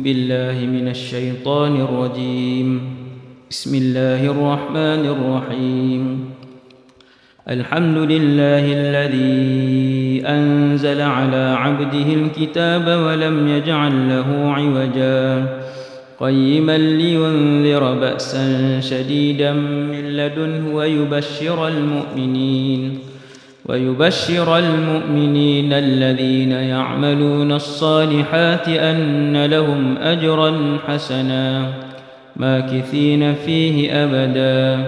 بالله من الشيطان الرجيم. بسم الله الرحمن الرحيم. الحمد لله الذي أنزل على عبده الكتاب ولم يجعل له عوجا قيما لينذر بأسا شديدا من لدنه ويبشر المؤمنين الذين يعملون الصالحات أن لهم أجرا حسنا ماكثين فيه أبدا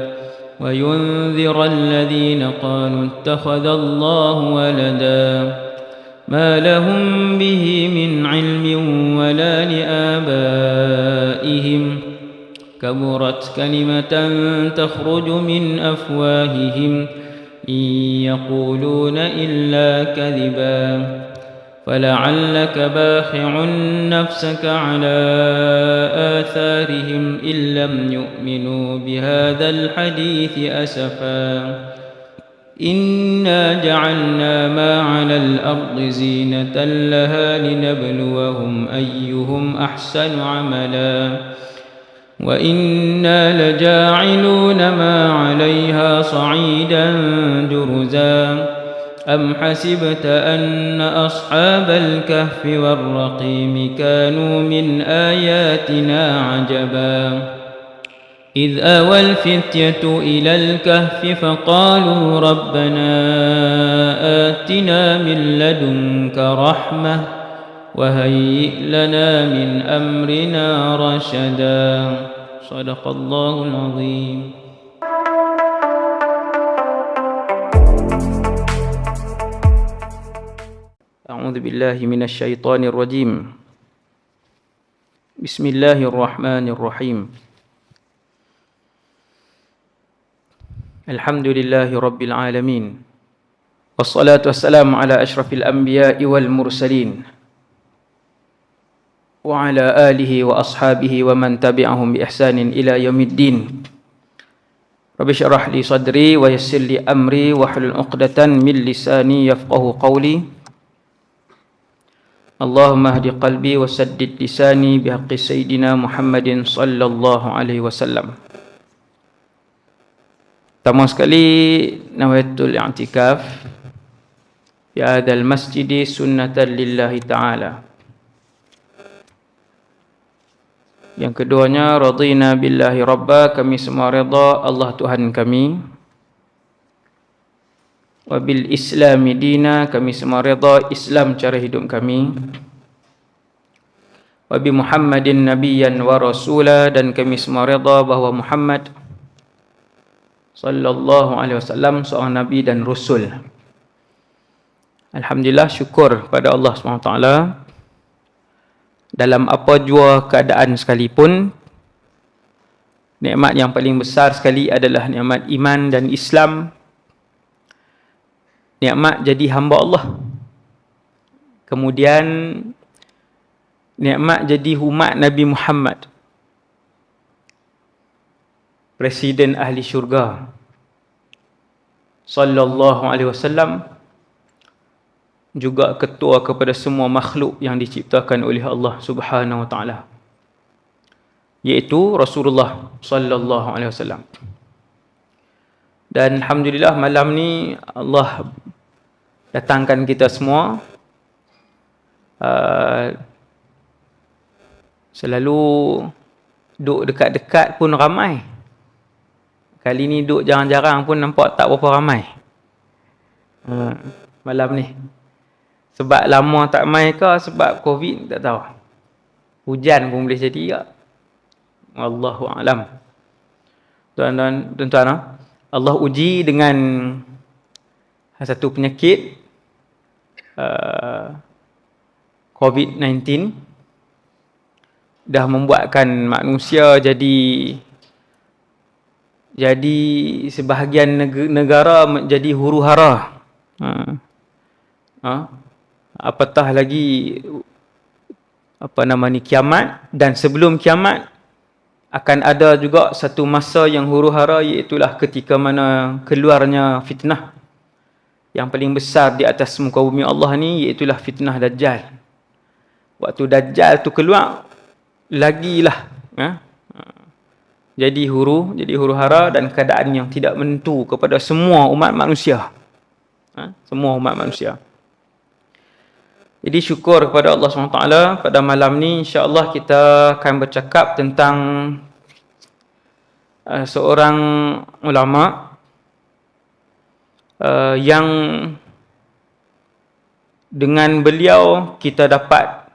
وينذر الذين قالوا اتخذ الله ولدا ما لهم به من علم ولا لآبائهم كبرت كلمة تخرج من أفواههم إن يقولون إلا كذبا فلعلك باخع نفسك على آثارهم إن لم يؤمنوا بهذا الحديث أسفا إنا جعلنا ما على الأرض زينة لها لنبلوهم أيهم أحسن عملا وإنا لجاعلون ما عليها صعيدا جرزا أم حسبت أن أصحاب الكهف والرقيم كانوا من آياتنا عجبا إذ آوى الفتية إلى الكهف فقالوا ربنا آتنا من لدنك رحمة وهيئ لنا من أمرنا رشدا صدق الله العظيم. أعوذ بالله من الشيطان الرجيم. بسم الله الرحمن الرحيم. الحمد لله رب العالمين والصلاة والسلام على أشرف الأنبياء والمرسلين وعلى آله وأصحابه ومن تبعهم بإحسان إلى يوم الدين. رب اشرح لي صدري ويسر لي أمري واحلل عقدة من لساني يفقه قولي. اللهم اهد قلبي وسدد لساني بحق سيدنا محمد صلى الله عليه وسلم. Pertama sekali, nawaitul i'tikaf fi hadzal masjid sunnatan lillahi ta'ala. Yang keduanya, radina billahi rabba, kami semua redha Allah Tuhan kami. Wa bil islami dina, kami semua redha Islam cara hidup kami. Wa bi Muhammadin nabiyyan wa rasula, dan kami semua redha bahawa Muhammad sallallahu alaihi wasallam seorang nabi dan rasul. Alhamdulillah, syukur pada Allah SWT. Dalam apa jua keadaan sekalipun, nikmat yang paling besar sekali adalah nikmat iman dan Islam. Nikmat jadi hamba Allah. Kemudian nikmat jadi umat Nabi Muhammad, Presiden ahli syurga sallallahu alaihi wasallam, juga ketua kepada semua makhluk yang diciptakan oleh Allah Subhanahu wa taala, iaitu Rasulullah sallallahu alaihi wasallam. Dan alhamdulillah, malam ni Allah datangkan kita semua. Selalu duduk dekat-dekat pun ramai. Kali ni duduk jarang-jarang pun nampak tak berapa ramai malam ni. Sebab lama tak mai ke sebab Covid, tak tahu. Hujan pun boleh jadi ke. Wallahu a'lam. Tuan-tuan, Allah uji dengan satu penyakit COVID-19. Dah membuatkan manusia jadi sebahagian negara menjadi huru-hara. Apatah lagi kiamat, dan sebelum kiamat akan ada juga satu masa yang huru-hara, iaitulah ketika mana keluarnya fitnah yang paling besar di atas muka bumi Allah ni, iaitulah fitnah Dajjal. Waktu Dajjal tu keluar, lagilah jadi huru hara dan keadaan yang tidak menentu kepada semua umat manusia. Semua umat manusia. Jadi syukur kepada Allah SWT. Pada malam ni insya-Allah kita akan bercakap tentang seorang ulama yang dengan beliau kita dapat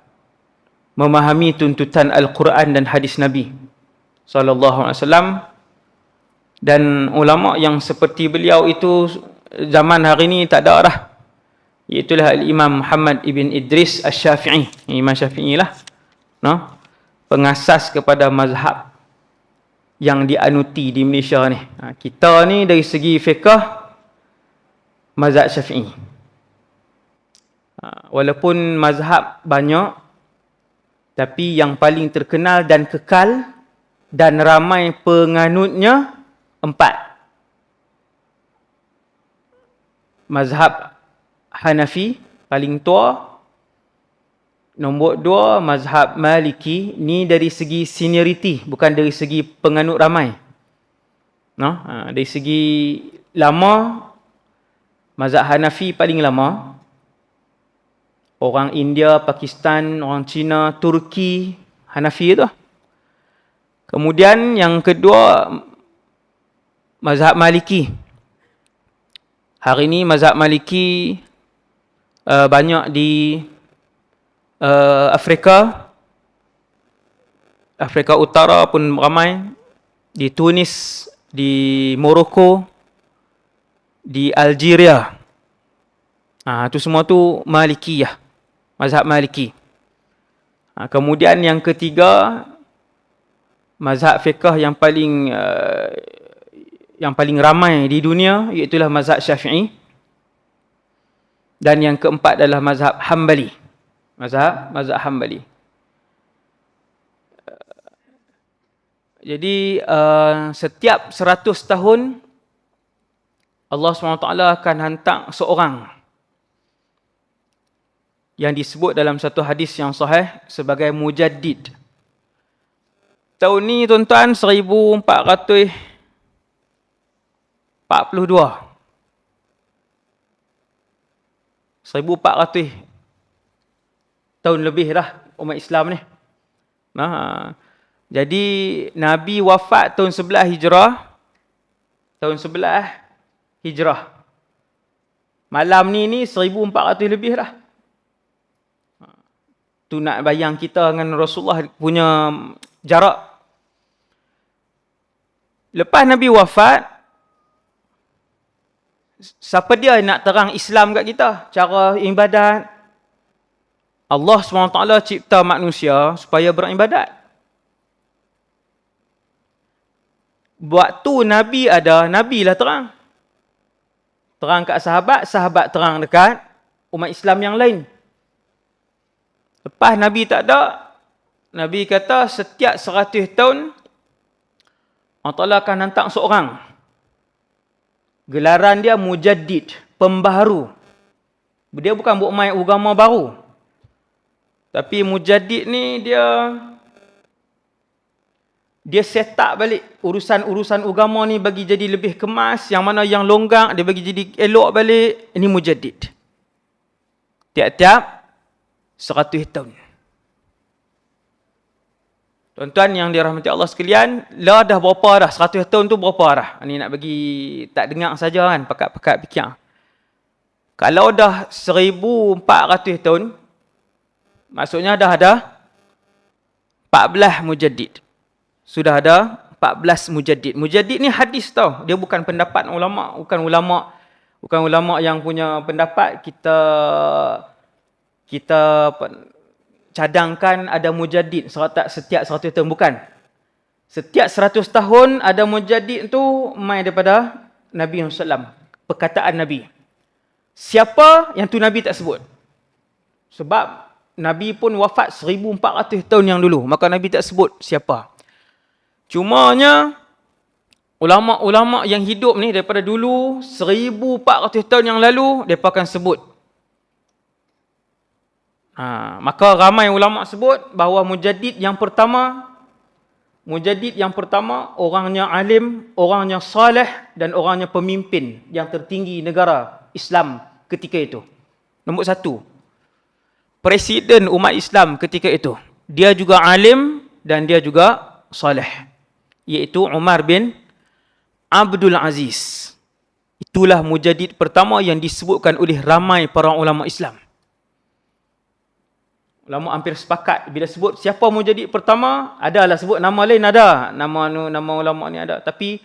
memahami tuntutan Al-Quran dan hadis Nabi sallallahu alaihi wasallam. Dan ulama yang seperti beliau itu zaman hari ini tak ada dah. Iaitulah Al-Imam Muhammad ibn Idris Asy-Syafi'i. Imam Syafi'i lah, pengasas kepada mazhab yang dianuti di Malaysia ni. Kita ni dari segi fiqh mazhab Syafi'i. Walaupun mazhab banyak, tapi yang paling terkenal dan kekal dan ramai penganutnya 4. Mazhab Hanafi paling tua. Nombor 2 mazhab Maliki. Ni dari segi seniority, bukan dari segi penganut ramai. Dari segi lama, mazhab Hanafi paling lama. Orang India, Pakistan, orang Cina, Turki, Hanafi itu. Kemudian yang kedua mazhab Maliki. Hari ini mazhab Maliki banyak di Afrika Utara pun ramai, di Tunis, di Morocco, di Algeria. Itu semua tu Malikiyah, mazhab Maliki. Kemudian yang ketiga mazhab fiqh yang paling ramai di dunia, iaitulah mazhab Syafi'i. Dan yang keempat adalah mazhab Hambali. Mazhab Hambali. Jadi setiap 100 tahun Allah SWT akan hantar seorang yang disebut dalam satu hadis yang sahih sebagai mujaddid. Tahun ni tuan-tuan 1442. 1400 tahun lebih dah umat Islam ni. Jadi Nabi wafat tahun 11 Hijrah. Tahun 11 Hijrah. Malam ni 1400 lebih dah. Tu nak bayang kita dengan Rasulullah punya jarak. Lepas Nabi wafat, siapa dia nak terang Islam kat kita? Cara ibadat. Allah SWT cipta manusia supaya beribadat. Waktu Nabi ada, Nabi lah terang. Terang kat sahabat, sahabat terang dekat umat Islam yang lain. Lepas Nabi tak ada, Nabi kata setiap 100 tahun Allah Ta'ala akan hantar seorang. Gelaran dia mujaddid, pembaharu. Dia bukan buat main agama baru. Tapi mujaddid ni dia set up balik urusan-urusan agama ni bagi jadi lebih kemas. Yang mana yang longgar dia bagi jadi elok balik. Ini mujaddid. Tiap-tiap 100 tahun. Tuan-tuan yang dirahmati Allah sekalian, dah berapa dah? 100 tahun tu berapa dah? Ini nak bagi tak dengar saja kan, pakat-pakat fikir. Kalau dah 1400 tahun, maksudnya dah ada 14 mujaddid. Sudah ada 14 mujaddid. Mujaddid ni hadis tau. Dia bukan pendapat ulama, bukan ulama yang punya pendapat kita cadangkan ada mujaddid setiap 100 tahun. Bukan. Setiap 100 tahun ada mujaddid tu mai daripada Nabi SAW. Perkataan Nabi. Siapa yang tu Nabi tak sebut. Sebab Nabi pun wafat 1400 tahun yang dulu. Maka Nabi tak sebut siapa. Cumanya ulama-ulama yang hidup ni daripada dulu 1400 tahun yang lalu, mereka akan sebut Maka ramai ulama sebut bahawa mujaddid yang pertama orangnya alim, orangnya saleh dan orangnya pemimpin yang tertinggi negara Islam ketika itu. Nombor 1, presiden umat Islam ketika itu. Dia juga alim dan dia juga saleh, iaitu Umar bin Abdul Aziz. Itulah mujaddid pertama yang disebutkan oleh ramai para ulama Islam. Ulama hampir sepakat bila sebut siapa mujaddid pertama, adalah sebut nama lain ada, nama ulama ni ada, tapi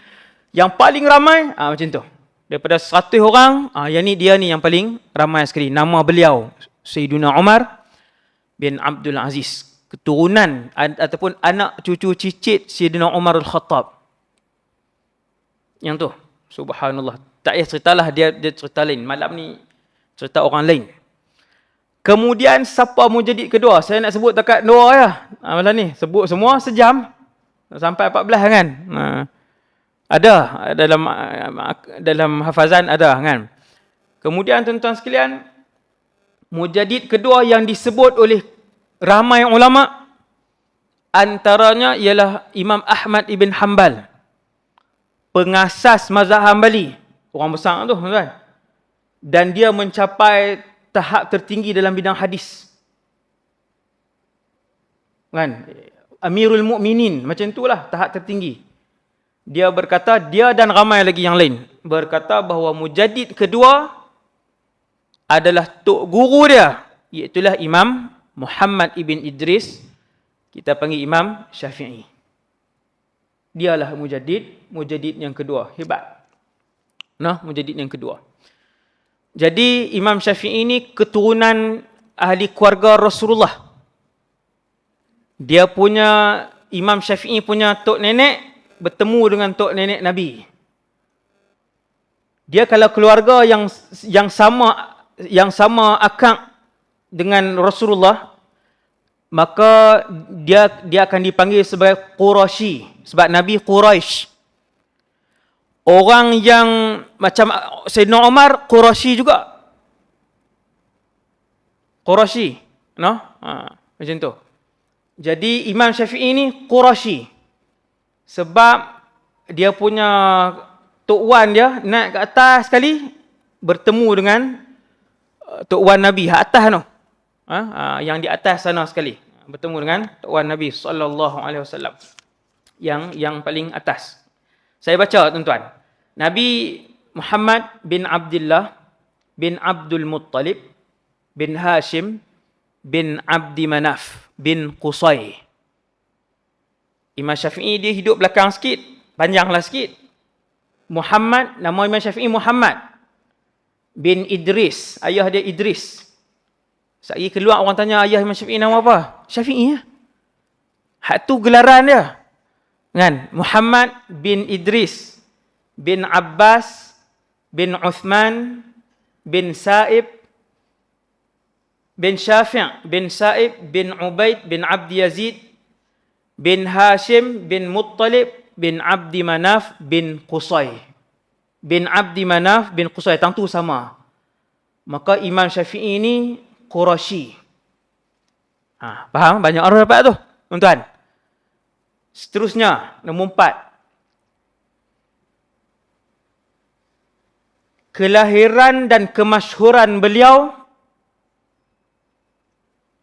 yang paling ramai macam tu. Daripada 100 orang, yang ni dia ni yang paling ramai sekali. Nama beliau Sayyidina Umar bin Abdul Aziz, keturunan ataupun anak cucu cicit Sayyidina Umar Al-Khattab. Yang tu, subhanallah. Tak payah ceritalah dia cerita lain. Malam ni cerita orang lain. Kemudian siapa mujaddid kedua? Saya nak sebut dekat 2 ya. Malam ni sebut semua sejam sampai 14 kan. Ada dalam hafazan ada kan. Kemudian tuan-tuan sekalian, mujaddid kedua yang disebut oleh ramai ulama antaranya ialah Imam Ahmad ibn Hanbal, pengasas mazhab Hambali, orang besar tu tuan. Dan dia mencapai tahap tertinggi dalam bidang hadis. Kan? Amirul Mukminin, macam itulah tahap tertinggi. Dia berkata, dia dan ramai lagi yang lain berkata bahawa mujaddid kedua adalah tok guru dia, iaitulah Imam Muhammad ibn Idris, kita panggil Imam Syafi'i. Dialah mujaddid yang kedua. Hebat. Mujaddid yang kedua. Jadi Imam Syafi'i ini keturunan ahli keluarga Rasulullah. Imam Syafi'i punya tok nenek bertemu dengan tok nenek Nabi. Dia kalau keluarga yang sama akak dengan Rasulullah, maka dia akan dipanggil sebagai Quraisy, sebab Nabi Quraisy. Orang yang macam Sayyidina Umar, Quraisy juga. Quraisy, macam tu. Jadi Imam Syafi'i ni Quraisy. Sebab dia punya Tok Wan dia naik ke atas sekali, bertemu dengan Tok Wan Nabi, atas tu. Yang di atas sana sekali. Bertemu dengan Tok Wan Nabi SAW. Yang paling atas. Saya baca tuan-tuan. Nabi Muhammad bin Abdullah bin Abdul Muttalib bin Hashim bin Abdi Manaf bin Qusay. Imam Syafi'i dia hidup belakang sikit, panjanglah sikit. Muhammad, nama Imam Syafi'i Muhammad bin Idris, ayah dia Idris. Sekali keluar orang tanya ayah Imam Syafi'i nama apa? Syafi'i ya. Hak tu gelaran dia. Kan? Muhammad bin Idris bin Abbas bin Uthman bin Sa'ib bin Syafi' bin Sa'ib bin Ubaid bin Abdi Yazid bin Hashim bin Muttalib bin Abdi Manaf bin Qusay. Bin Abdi Manaf bin Qusay, tang tu sama. Maka Imam Syafi'i ini Quraisy. Faham? Banyak orang dapat tu, tuan-tuan. Seterusnya, nombor 4. Kelahiran dan kemasyhuran beliau,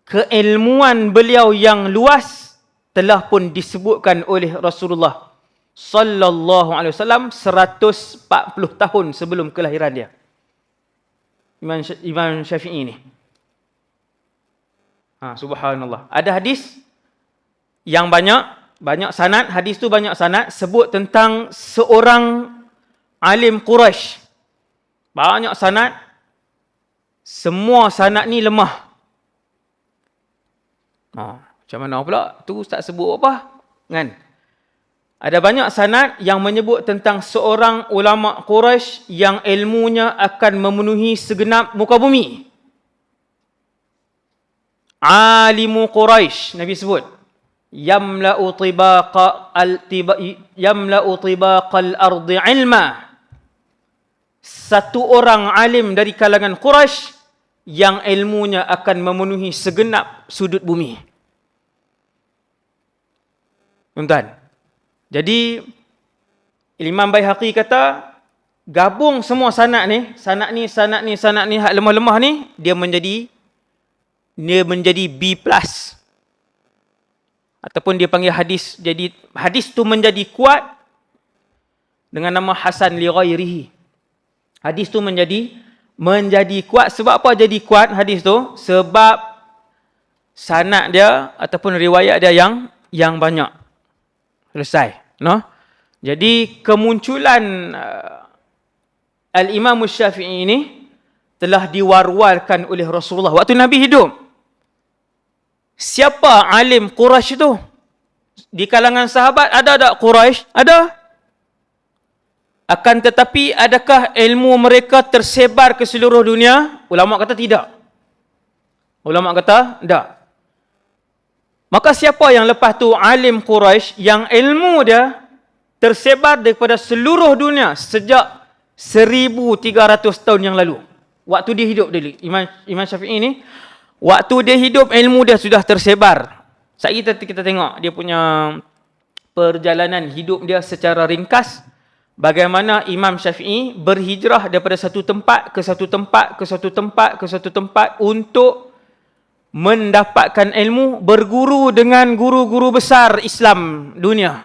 keilmuan beliau yang luas telah pun disebutkan oleh Rasulullah sallallahu alaihi wasallam 140 tahun sebelum kelahiran dia. Imam Syafi'i ni. Subhanallah. Ada hadis yang banyak sanad, hadis tu banyak sanad sebut tentang seorang alim Quraisy. Banyak sanad. Semua sanad ni lemah. Macam mana pula? Tu ustaz sebut apa? Kan? Ada banyak sanad yang menyebut tentang seorang ulama Quraisy yang ilmunya akan memenuhi segenap muka bumi. Alimu Quraisy, Nabi sebut. Yamla'u tibaqal ardi ilma. Satu orang alim dari kalangan Quraisy yang ilmunya akan memenuhi segenap sudut bumi. Tuan-tuan. Jadi Imam Baihaqi kata, gabung semua sanad ni, hak lemah-lemah ni, dia menjadi B+. Ataupun dia panggil hadis, jadi hadis tu menjadi kuat dengan nama Hasan li ghairihi. Hadis tu menjadi kuat. Sebab apa jadi kuat hadis tu? Sebab sanad dia ataupun riwayat dia yang banyak. Selesai, no? Jadi kemunculan Al-Imam Syafi'i ini telah diwar-warkan oleh Rasulullah waktu Nabi hidup. Siapa alim Quraisy itu? Di kalangan sahabat ada tak Quraisy? Ada. Akan tetapi adakah ilmu mereka tersebar ke seluruh dunia? Ulama kata tidak. Ulama kata tidak. Maka siapa yang lepas tu alim Quraisy yang ilmu dia tersebar daripada seluruh dunia sejak 1300 tahun yang lalu. Waktu dia hidup dulu. Imam Syafi'i ni, waktu dia hidup ilmu dia sudah tersebar. Kita tengok dia punya perjalanan hidup dia secara ringkas. Bagaimana Imam Syafi'i berhijrah daripada satu tempat ke satu tempat, ke satu tempat, ke satu tempat untuk mendapatkan ilmu, berguru dengan guru-guru besar Islam dunia.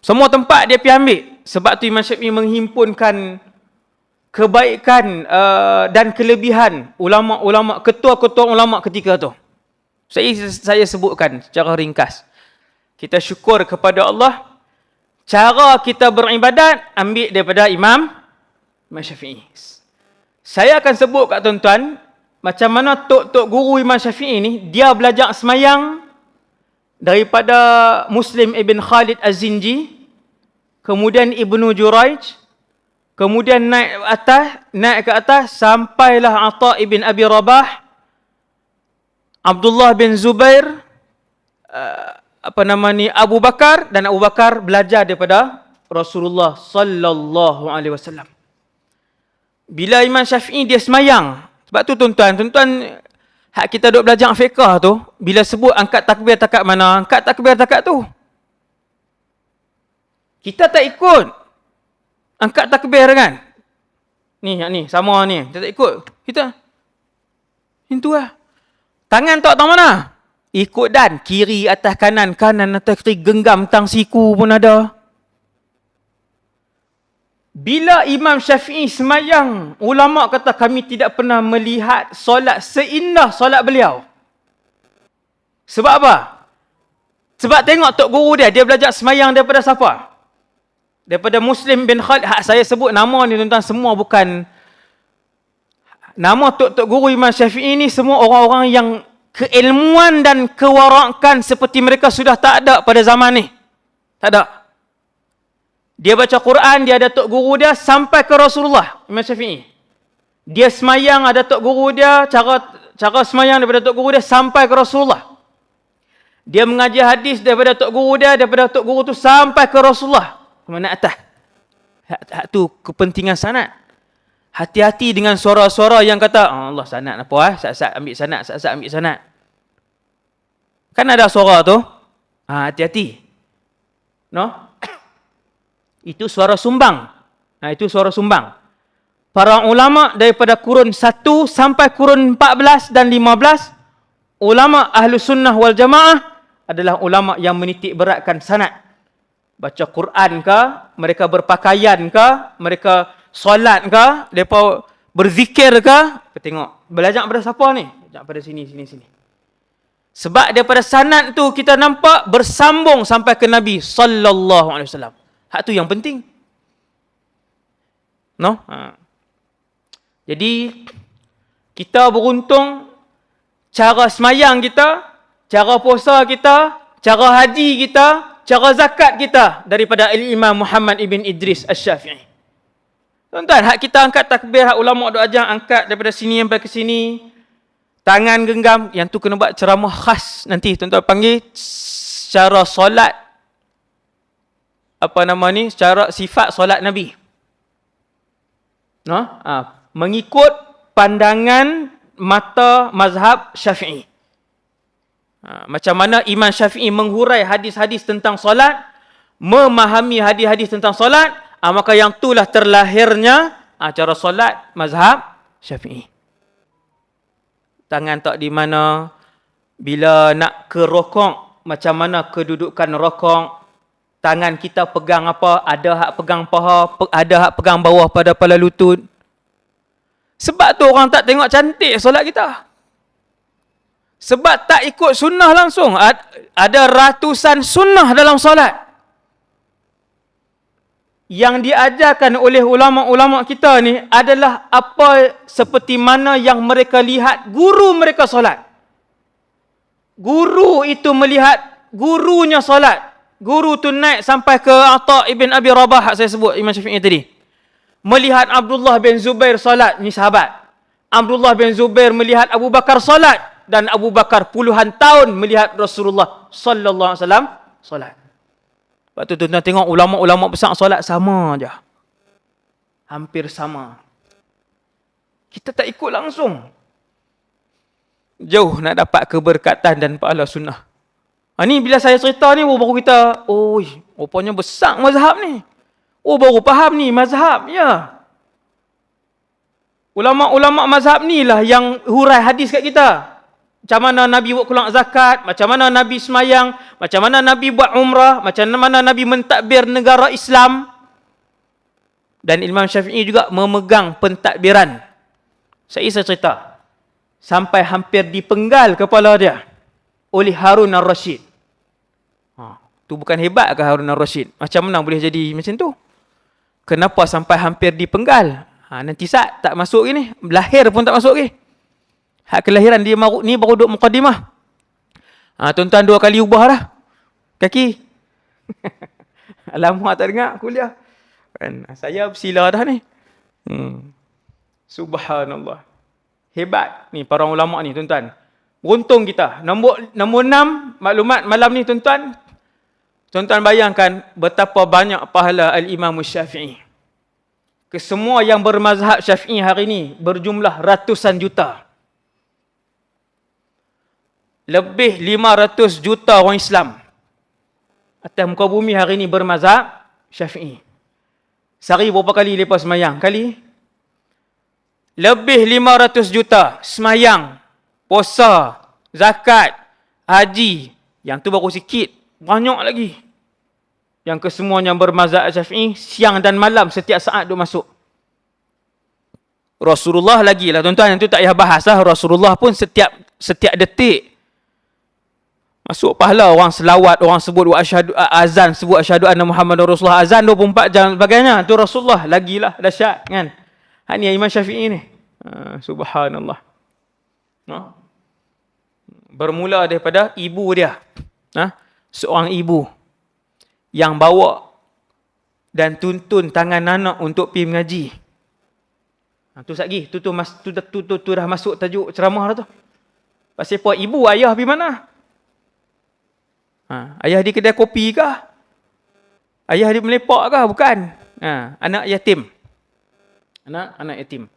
Semua tempat dia pergi ambil. Sebab tu Imam Syafi'i menghimpunkan kebaikan dan kelebihan ulama-ulama, ketua-ketua ulama ketika tu. Saya sebutkan secara ringkas. Kita syukur kepada Allah. Cara kita beribadat ambil daripada Imam Syafi'i. Saya akan sebut kat tuan-tuan macam mana tok guru Imam Syafi'i ni dia belajar semayang daripada Muslim Ibn Khalid Az-Zinji, kemudian Ibnu Juraij, kemudian naik ke atas sampailah Atha ibn Abi Rabah, Abdullah bin Zubair, Abu Bakar, dan Abu Bakar belajar daripada Rasulullah sallallahu alaihi wasallam. Bila Imam Syafi'i dia semayang, sebab tu tuan-tuan hak kita duk belajar fiqh tu, bila sebut angkat takbir takat mana, angkat takbir takat tu. Kita tak ikut angkat takbir kan? Ni sama ni, kita tak ikut. Kita itu lah. Tangan tak tahu mana? Ikut dan kiri atas kanan, kanan atas kiri, genggam tang siku pun ada. Bila Imam Syafi'i semayang, ulama kata kami tidak pernah melihat solat seindah solat beliau. Sebab apa? Sebab tengok tok guru dia belajar semayang daripada siapa? Daripada Muslim bin Khalid. Hak saya sebut nama ni tuan-tuan semua bukan nama tok guru Imam Syafi'i ni, semua orang-orang yang keilmuan dan kewarakan seperti mereka sudah tak ada pada zaman ni. Tak ada. Dia baca Quran, dia ada tok guru dia sampai ke Rasulullah, Imam Syafi'i. Dia semayang, ada tok guru dia, cara semayang daripada tok guru dia sampai ke Rasulullah. Dia mengaji hadis daripada tok guru dia, daripada tok guru tu sampai ke Rasulullah. Ke mana atas? Hak tu kepentingan sanad. Hati-hati dengan suara-suara yang kata, Allah sanad apa sat-sat ambil sanad, sat-sat ambil sanad. Kan ada suara tu? Hati-hati. No? Itu suara sumbang. Itu suara sumbang. Para ulama daripada kurun 1 sampai kurun 14 dan 15, ulama Ahlus Sunnah wal Jamaah adalah ulama yang menitik beratkan sanad. Baca Quran ke, mereka berpakaian ke, mereka solat ke, mereka berzikir ke, tengok. Belajar pada siapa ni? Belajar pada sini. Sebab daripada sanad tu kita nampak bersambung sampai ke Nabi sallallahu alaihi wasallam. Hak tu yang penting. No? Jadi kita beruntung cara semayang kita, cara puasa kita, cara haji kita, cara zakat kita daripada Imam Muhammad ibn Idris Asy-Syafi'i. Tuan-tuan, hak kita angkat takbir, hak ulama duk ajar angkat daripada sini sampai ke sini. Tangan genggam, yang tu kena buat ceramah khas nanti tuan-tuan panggil secara solat secara sifat solat Nabi. No? Mengikut pandangan mata mazhab Syafi'i. Macam mana Imam Syafi'i menghurai hadis-hadis tentang solat, memahami hadis-hadis tentang solat, maka yang itulah terlahirnya cara solat mazhab Syafi'i. Tangan tak di mana, bila nak ke rokok, macam mana kedudukan rokok, tangan kita pegang apa, ada hak pegang paha, ada hak pegang bawah pada kepala lutut. Sebab tu orang tak tengok cantik solat kita. Sebab tak ikut sunnah langsung. Ada ratusan sunnah dalam solat yang diajarkan oleh ulama-ulama kita ni adalah apa seperti mana yang mereka lihat guru mereka solat. Guru itu melihat gurunya solat. Guru tu naik sampai ke Atha ibn Abi Rabah, saya sebut Imam Syafi'i tadi. Melihat Abdullah bin Zubair solat, ni sahabat. Abdullah bin Zubair melihat Abu Bakar solat, dan Abu Bakar puluhan tahun melihat Rasulullah sallallahu alaihi wasallam solat. Lepas tu tuan-tuan tengok ulama-ulama besar solat sama aja. Hampir sama. Kita tak ikut langsung. Jauh nak dapat keberkatan dan pahala sunnah. Ni bila saya cerita ni baru kita, rupanya besar mazhab ni. Baru faham ni mazhab, ya. Ulama-ulama mazhab ni lah yang hurai hadis kat kita. Macam mana Nabi buat keluar zakat, macam mana Nabi semayang, macam mana Nabi buat umrah, macam mana Nabi mentadbir negara Islam. Dan Imam Syafi'i juga memegang pentadbiran. Saya cerita. Sampai hampir dipenggal kepala dia oleh Harun al-Rashid. Tu bukan hebat ke Harun al-Rashid? Macam mana boleh jadi macam tu? Kenapa sampai hampir dipenggal? Nanti saat tak masuk ni, lahir pun tak masuk lagi. Hak kelahiran dia ni baru duduk muqaddimah. Tuan-tuan 2 kali ubah dah kaki. Alamak tak dengar kuliah. Saya bersila dah ni. Subhanallah. Hebat ni para ulama ni tuan-tuan. Beruntung kita. Nombor 6 maklumat malam ni tuan-tuan. Tuan-tuan bayangkan betapa banyak pahala Al-Imam Syafi'i. Kesemua yang bermazhab Syafi'i hari ni berjumlah ratusan juta. Lebih 500 juta orang Islam atas muka bumi hari ni bermazhab Syafi'i. Sehari berapa kali lepas semayang? Kali? Lebih 500 juta semayang, puasa, zakat, haji. Yang tu baru sikit. Banyak lagi. Yang kesemuanya bermazhab Syafi'i, siang dan malam setiap saat duk masuk. Rasulullah lagi lah tuan-tuan, yang tu tak payah bahas lah. Rasulullah pun setiap detik masuk pahala. Orang selawat, orang sebut azan, sebut asyhadu anna Muhammadar Rasulullah, azan 24 jam sebagainya. Tu Rasulullah lagilah dahsyat kan. Ni Imam Syafi'i ni. Subhanallah. Bermula daripada ibu dia. Seorang ibu yang bawa dan tuntun tangan anak untuk pergi mengaji. Tu lagi, tu dah masuk tajuk ceramah dah tu. Pasal apa? Ibu, ayah pergi mana? Ayah di kedai kopi kah? Ayah di melepak kah? Bukan. Anak yatim. Anak yatim.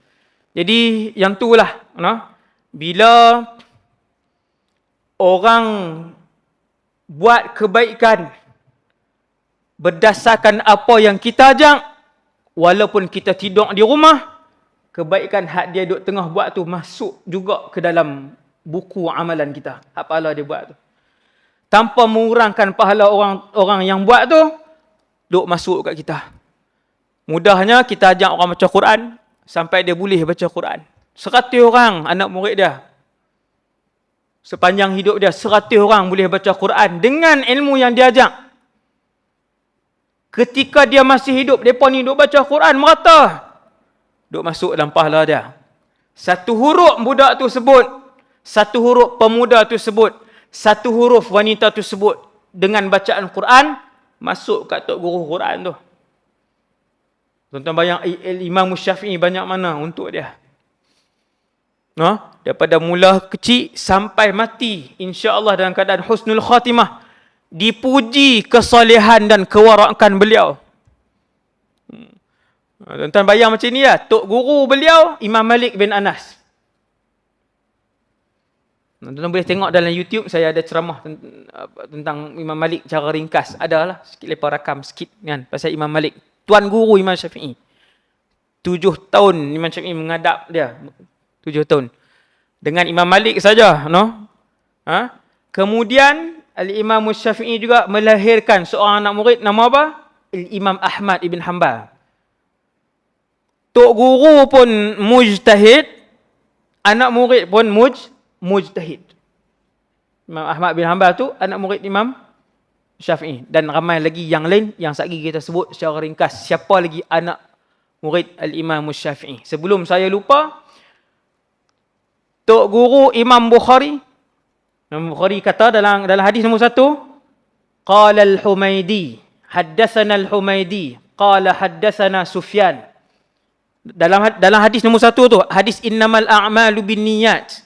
Jadi yang tu lah, bila orang buat kebaikan berdasarkan apa yang kita ajak, walaupun kita tidur di rumah, kebaikan hak dia duduk tengah buat tu masuk juga ke dalam buku amalan kita. Hak pahala dia buat tu. Tanpa mengurangkan pahala orang yang buat tu, duduk masuk kat kita. Mudahnya kita ajak orang baca Quran sampai dia boleh baca Quran. 100 orang anak murid dia. Sepanjang hidup dia 100 orang boleh baca Quran dengan ilmu yang dia ajak. Ketika dia masih hidup, mereka ni duk baca Quran merata. Duk masuk dalam pahala dia. Satu huruf budak tu sebut, satu huruf pemuda tu sebut, satu huruf wanita tu sebut dengan bacaan Quran, masuk kat tok guru Quran tu. Tuan-tuan bayang Imam Syafi'i banyak mana untuk dia. Daripada mula kecil sampai mati, insya-Allah dalam keadaan husnul khatimah, dipuji kesolehan dan kewarakan beliau. Tuan-tuan bayang macam ni lah. Tok guru beliau, Imam Malik bin Anas. Tuan-tuan boleh tengok dalam YouTube, saya ada ceramah tentang Imam Malik cara ringkas. Adalah, sikit lepas rakam sikit kan, pasal Imam Malik. Tuan guru Imam Syafi'i. 7 tahun Imam Syafi'i mengadap dia. 7 tahun. Dengan Imam Malik saja. No? Kemudian, Al-Imam Syafi'i juga melahirkan seorang anak murid, nama apa? Imam Ahmad ibn Hanbal. Tok guru pun mujtahid, anak murid pun mujtahid. Imam Ahmad bin Hanbal tu anak murid Imam Syafi'i. Dan ramai lagi yang lain yang sekali kita sebut secara ringkas. Siapa lagi anak murid Al-Imam Syafi'i. Sebelum saya lupa, Tok guru Imam Bukhari. Imam Bukhari kata dalam hadis nombor 1, Qala al-Humaydi, haddathana al-Humaydi, qala haddathana Sufyan. Dalam hadis nombor 1 tu, hadis innamal a'malu binniyat.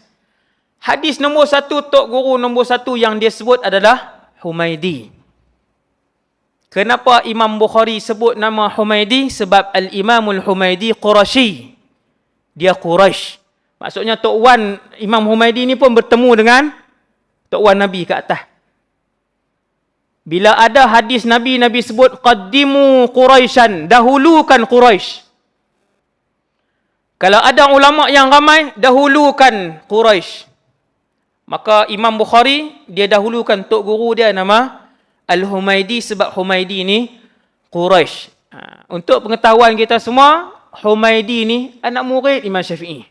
Hadis nombor 1, tok guru nombor 1 yang dia sebut adalah Humaydi. Kenapa Imam Bukhari sebut nama Humaydi? Sebab Al-Imamul Humaydi Qurashi. Dia Quraisy. Maksudnya Tok Wan Imam Humaydi ni pun bertemu dengan Tok Wan Nabi ke atas. Bila ada hadis Nabi sebut qaddimu Quraisyan, dahulukan Quraisy. Kalau ada ulama yang ramai, dahulukan Quraisy. Maka Imam Bukhari, dia dahulukan tok guru dia nama Al-Humaydi sebab Humaydi ni Quraisy. Untuk pengetahuan kita semua, Humaydi ni anak murid Imam Syafi'i.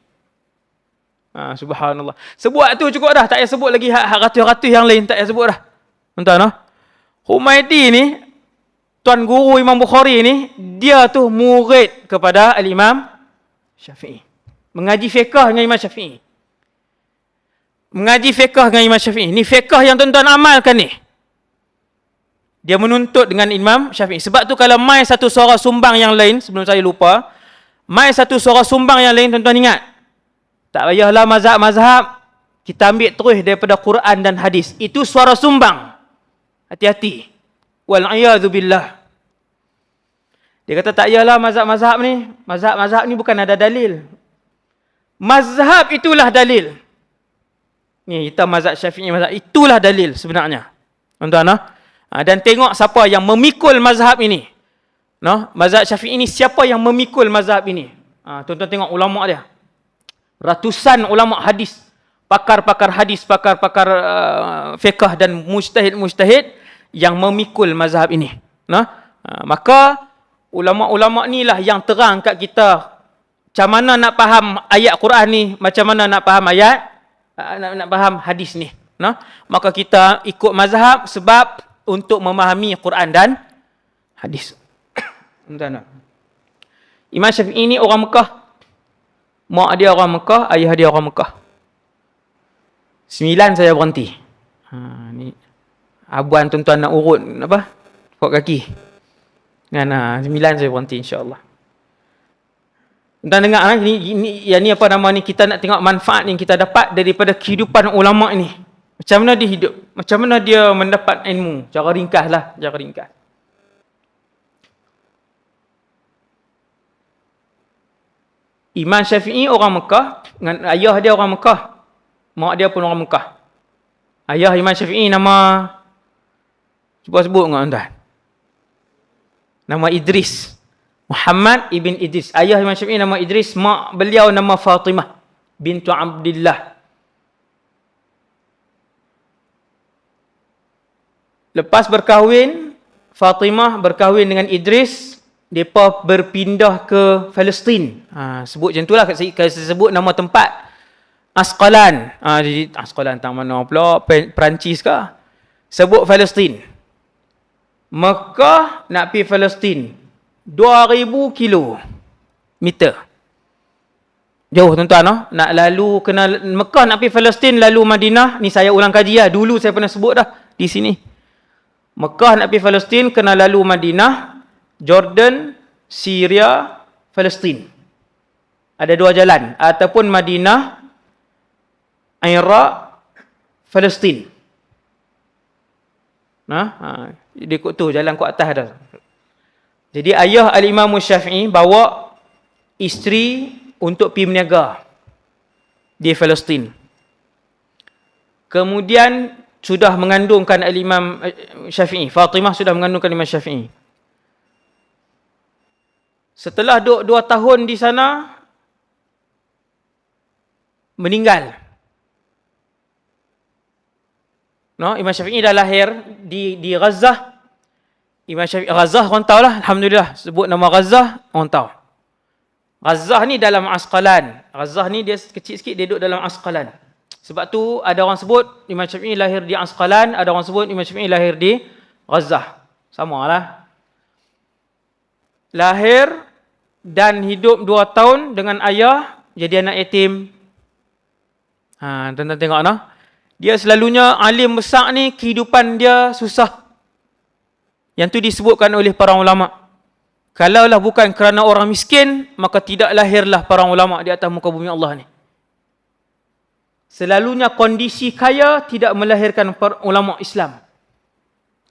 Subhanallah. Sebut tu cukup dah, tak payah sebut lagi ratus-ratus yang lain, tak payah sebut dah. Tuan-tuan, Humaydi ni, tuan guru Imam Bukhari ni, dia tu murid kepada Al-Imam Syafi'i. Mengaji fiqh dengan Imam Syafi'i. Mengaji fiqh dengan Imam Syafi'i. Ni fiqh yang tuan-tuan amalkan ni. Dia menuntut dengan Imam Syafi'i. Sebab tu kalau mai satu suara sumbang yang lain, sebelum saya lupa, mai satu suara sumbang yang lain, tuan-tuan ingat. Tak payahlah mazhab-mazhab, kita ambil terus daripada Quran dan hadis. Itu suara sumbang. Hati-hati. Wal'iyadhu billah. Dia kata tak yalah mazhab-mazhab ni. Mazhab-mazhab ni bukan ada dalil. Mazhab itulah dalil. Ni kita mazhab Syafi'i, mazhab itulah dalil sebenarnya. Tuan-tuan, dan tengok siapa yang memikul mazhab ini. Mazhab Syafi'i ini siapa yang memikul mazhab ini. Tuan-tuan tengok ulama dia. Ratusan ulama hadis, pakar-pakar hadis, pakar-pakar fiqh dan mujtahid-mujtahid yang memikul mazhab ini. Maka ulama-ulama ni lah yang terang kat kita macam mana nak faham ayat Quran ni, macam mana nak faham ayat, nak faham hadis ni. Maka kita ikut mazhab sebab untuk memahami Quran dan hadis. Imam Syafi'i ni orang Mekah. Mak dia orang Mekah, ayah dia orang Mekah. 9 saya berhenti. Ni abuan tuan-tuan nak urut apa? Kok kaki. Kan 9 saya berhenti insya-Allah. Tuan dengar ni apa nama ni, kita nak tengok manfaat yang kita dapat daripada kehidupan ulama ini. Macam mana dia hidup? Macam mana dia mendapat ilmu? Cara ringkas lah, cara ringkas. Imam Syafi'i orang Mekah, dengan ayah dia orang Mekah. Mak dia pun orang Mekah. Ayah Imam Syafi'i nama, cuba sebut dengan tuan. Nama Idris. Muhammad ibn Idris. Ayah Imam Syafi'i nama Idris, mak beliau nama Fatimah bintu Abdillah. Lepas berkahwin, Fatimah berkahwin dengan Idris, mereka berpindah ke Palestin. Sebut macam itulah, saya sebut nama tempat Asqalan. Jadi Asqalan tang mana pula? Perancis ke? Sebut Palestin. Mekah nak pergi Palestin 2000 kilometer. Jauh tuan-tuan. Nak lalu kena Mekah nak pergi Palestin, lalu Madinah. Ni saya ulang kaji lah. Dulu saya pernah sebut dah di sini. Mekah nak pergi Palestin kena lalu Madinah, Jordan, Syria, Palestin. Ada 2 jalan. Ataupun Madinah, Iraq, Palestin. Dia ikut tu, jalan ke atas dah. Jadi ayah Al-Imam Syafi'i bawa isteri untuk pergi berniaga di Palestin. Kemudian sudah mengandungkan Al-Imam Syafi'i. Fatimah sudah mengandungkan Imam Syafi'i. Setelah duduk 2 tahun di sana, meninggal. No, Imam Syafi'i dah lahir di Gaza. Imam Syafi'i, Gaza orang tahu lah, alhamdulillah, sebut nama Gaza orang tahu. Gaza ni dalam Asqalan. Gaza ni dia kecil sikit, dia duduk dalam Asqalan. Sebab tu ada orang sebut Imam Syafi'i lahir di Asqalan, ada orang sebut Imam Syafi'i lahir di Gaza. Samalah. Lahir dan hidup 2 tahun dengan ayah, jadi anak yatim. Tuan-tuan tengok nah. Dia selalunya alim besar ni, kehidupan dia susah. Yang tu disebutkan oleh para ulama. Kalaulah bukan kerana orang miskin, maka tidak lahirlah para ulama di atas muka bumi Allah ni. Selalunya kondisi kaya tidak melahirkan para ulama Islam.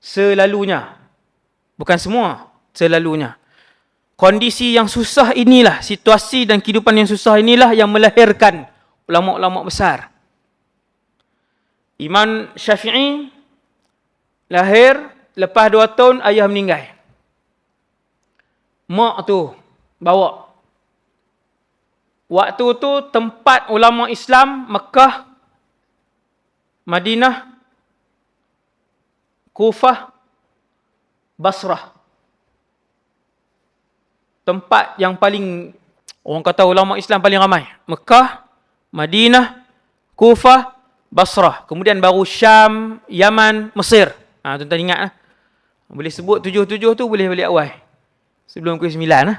Selalunya. Bukan semua, selalunya. Kondisi yang susah inilah, situasi dan kehidupan yang susah inilah yang melahirkan ulama-ulama besar. Imam Syafi'i lahir, lepas 2 tahun ayah meninggal. Mak tu bawa. Waktu tu tempat ulama Islam Mekah, Madinah, Kufah, Basrah. Tempat yang paling, orang kata ulama Islam paling ramai. Mekah, Madinah, Kufah, Basrah. Kemudian baru Syam, Yaman, Mesir. Tuan-tuan ingat lah. Boleh sebut 7 tu boleh balik awal. Sebelum ke 9 lah.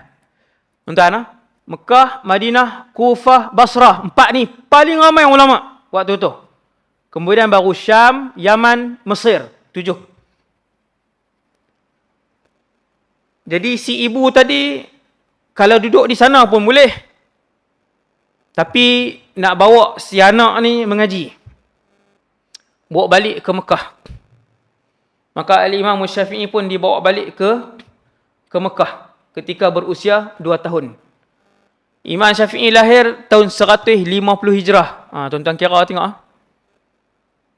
Tuan-tuan, Mekah, Madinah, Kufah, Basrah. 4 ni paling ramai ulama waktu tu. Kemudian baru Syam, Yaman, Mesir. 7. Jadi si ibu tadi, kalau duduk di sana pun boleh. Tapi nak bawa si anak ni mengaji. Bawa balik ke Mekah. Maka Al-Imam Syafi'i pun dibawa balik ke Mekah ketika berusia 2 tahun. Imam Syafi'i lahir tahun 150 Hijrah. Tuan-tuan kira tengok.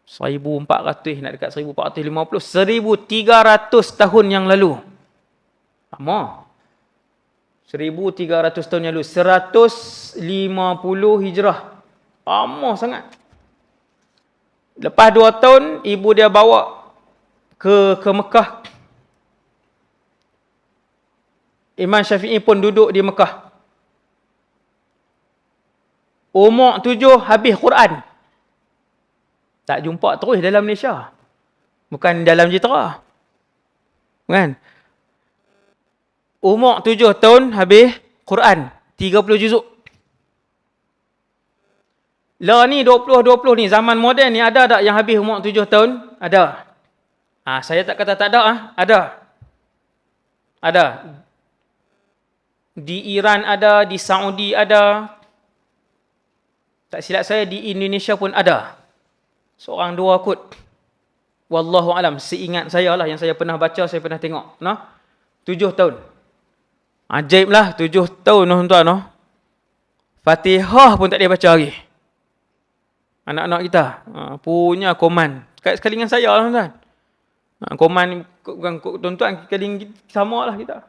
1400 nak dekat 1450. 1300 tahun yang lalu. Lama. 1300 tahun yang lalu. 150 Hijrah. Lama sangat. Lepas 2 tahun, ibu dia bawa ke Mekah. Imam Syafi'i pun duduk di Mekah. Umur 7 habis Quran. Tak jumpa terus dalam Malaysia. Bukan dalam Jitera. Kan? Umur 7 tahun habis Quran. 30 juzuk. Lah ni 20 ni, zaman moden ni ada tak yang habis umur 7 tahun? Ada. Saya tak kata tak ada. Ada. Ada. Di Iran ada, di Saudi ada. Tak silap saya di Indonesia pun ada. Seorang 2 kot. Wallahu alam, seingat saya lah yang saya pernah baca, saya pernah tengok. 7 tahun. Ajaib lah 7 tahun tuan-tuan. Fatihah pun tak dia baca lagi. Anak-anak kita punya koman. Sekali dengan saya lah tuan-tuan. Koman tuan-tuan kali sama lah kita.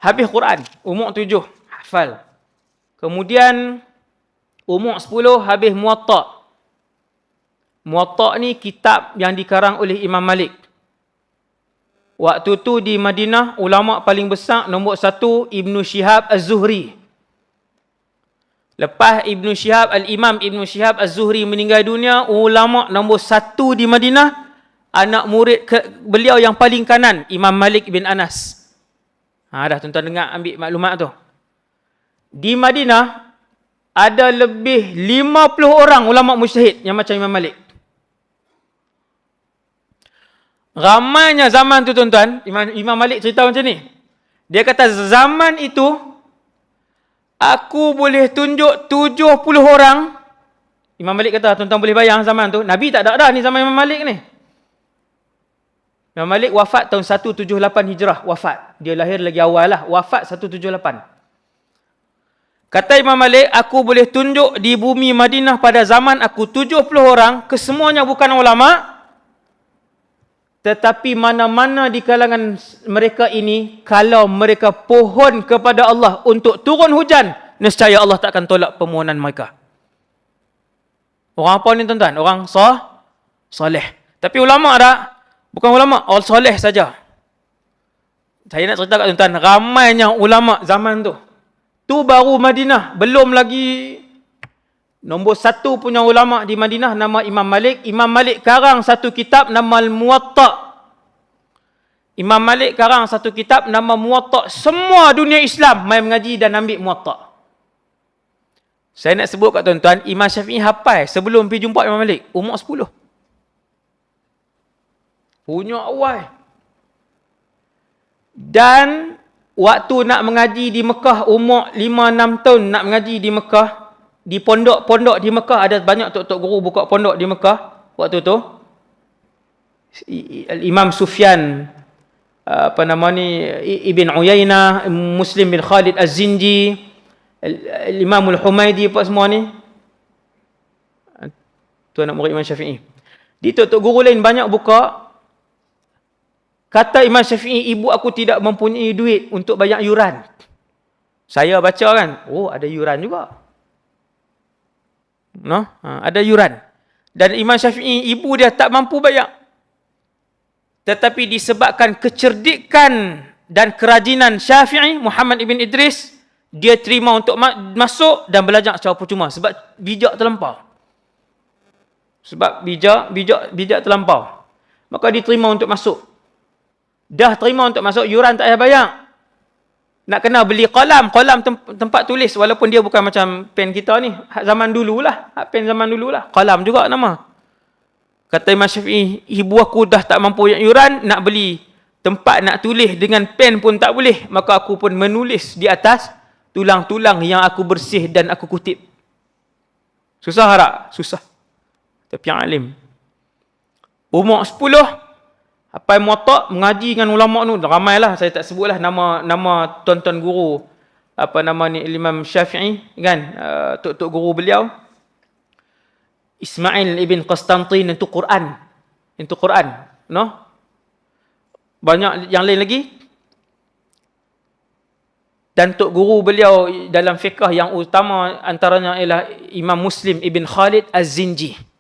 Habis Quran, umur 7 hafal. Kemudian umur 10 habis Muwatta. Muwatta ni kitab yang dikarang oleh Imam Malik. Waktu tu di Madinah, ulama paling besar nombor 1 Ibnu Syihab Az-Zuhri. Lepas Ibnu Syihab, Al-Imam Ibnu Syihab Az-Zuhri meninggal dunia, ulama nombor 1 di Madinah, anak murid beliau yang paling kanan, Imam Malik bin Anas. Dah tuan-tuan dengar, ambil maklumat tu. Di Madinah, ada lebih 50 orang ulama mujtahid yang macam Imam Malik. Ramainya zaman tu tuan-tuan, Imam Malik cerita macam ni. Dia kata zaman itu, aku boleh tunjuk 70 orang. Imam Malik kata, tuan-tuan boleh bayang zaman tu. Nabi tak ada dah ni zaman Imam Malik ni. Imam Malik wafat tahun 178 Hijrah. Wafat. Dia lahir lagi awal lah. Wafat 178. Kata Imam Malik, aku boleh tunjuk di bumi Madinah pada zaman aku 70 orang. Kesemuanya bukan ulama'. Tetapi mana-mana di kalangan mereka ini, kalau mereka pohon kepada Allah untuk turun hujan, nescaya Allah tak akan tolak permohonan mereka. Orang apa ni tuan-tuan? Orang soleh. Tapi ulama' tak? Bukan ulama', orang soleh saja. Saya nak cerita kat tuan-tuan, ramainya ulama' zaman tu. Tu baru Madinah, belum lagi nombor satu punya ulama' di Madinah nama Imam Malik. Imam Malik karang satu kitab nama Al-Muwatta'. Imam Malik karang satu kitab nama Muwatta'. Semua dunia Islam mai mengaji dan ambil Muwatta'. Saya nak sebut kat tuan-tuan, Imam Syafi'i hafal sebelum pergi jumpa Imam Malik, umur 10. Punya awal. Dan waktu nak mengaji di Mekah, umur 5-6 tahun nak mengaji di Mekah, di pondok-pondok di Mekah, ada banyak tok-tok guru buka pondok di Mekah waktu tu. Imam Sufyan, Ibn Uyainah, Muslim bin Khalid Az-Zinji, Imam Al-Humaidi, apa semua ni. Tu anak murid Imam Syafi'i. Di tok-tok guru lain banyak buka. Kata Imam Syafi'i, ibu aku tidak mempunyai duit untuk bayar yuran. Saya baca kan, oh ada yuran juga. No? Ada yuran. Dan Imam Syafi'i, ibu dia tak mampu bayar. Tetapi disebabkan kecerdikan dan kerajinan Syafi'i, Muhammad ibn Idris, dia terima untuk masuk dan belajar secara percuma. Sebab bijak terlampau. Sebab bijak terlampau. Maka diterima untuk masuk. Dah terima untuk masuk, yuran tak payah bayar. Nak kena beli qalam tempat tulis, walaupun dia bukan macam pen kita ni, zaman dululah, pen zaman dululah, qalam juga nama. Kata Imam Syafi'i, ibu aku dah tak mampu yuran, nak beli tempat nak tulis dengan pen pun tak boleh, maka aku pun menulis di atas tulang-tulang yang aku bersih dan aku kutip. Susah tak? Susah. Tapi yang alim. Umur 10, hafal Muwatta', mengaji dengan ulama' tu. Ramailah, saya tak sebutlah nama tuan-tuan guru. Imam Syafi'i, kan? Tok-tok guru beliau. Ismail ibn Qastantin, itu Quran. Itu Quran. No? Banyak yang lain lagi. Dan tok guru beliau dalam fiqh yang utama antaranya ialah Imam Muslim ibn Khalid Az-Zinji.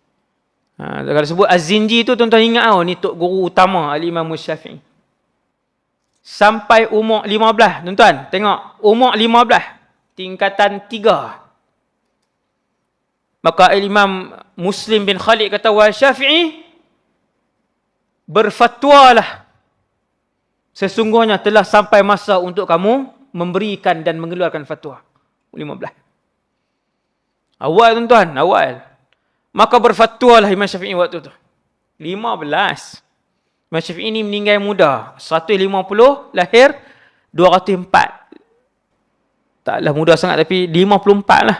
Kalau sebut Az-Zinji tu tuan-tuan ingat ni tok guru utama Al-Imam Syafi'i. Sampai umur 15, tuan-tuan tengok, umur 15, tingkatan 3. Maka Imam Muslim bin Khalid kata, wa Syafi'i, berfatwalah, sesungguhnya telah sampai masa untuk kamu memberikan dan mengeluarkan fatwa. 15. Awal tuan-tuan, awal. Maka berfatwalah Imam Syafi'i waktu tu. 15. Imam Syafi'i ni meninggal muda. 150, lahir 204. Taklah muda sangat, tapi 54 lah.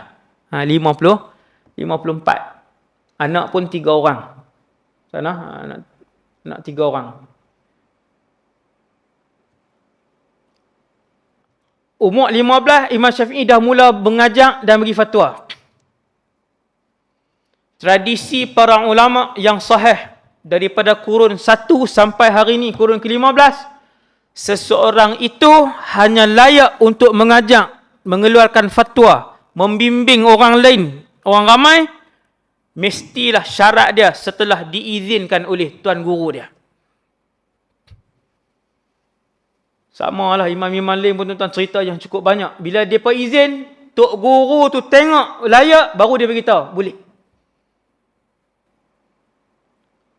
54. Anak pun 3 orang. Sana, anak 3 orang. Umur 15, Imam Syafi'i dah mula mengajar dan bagi fatwa. Tradisi para ulama yang sahih daripada kurun 1 sampai hari ini, kurun ke-15, seseorang itu hanya layak untuk mengajar, mengeluarkan fatwa, membimbing orang lain, orang ramai, mestilah syarat dia setelah diizinkan oleh tuan guru dia. Sama lah imam-imam lain pun tuan cerita yang cukup banyak. Bila dia izin, tok guru tu tengok layak, baru dia beritahu, boleh.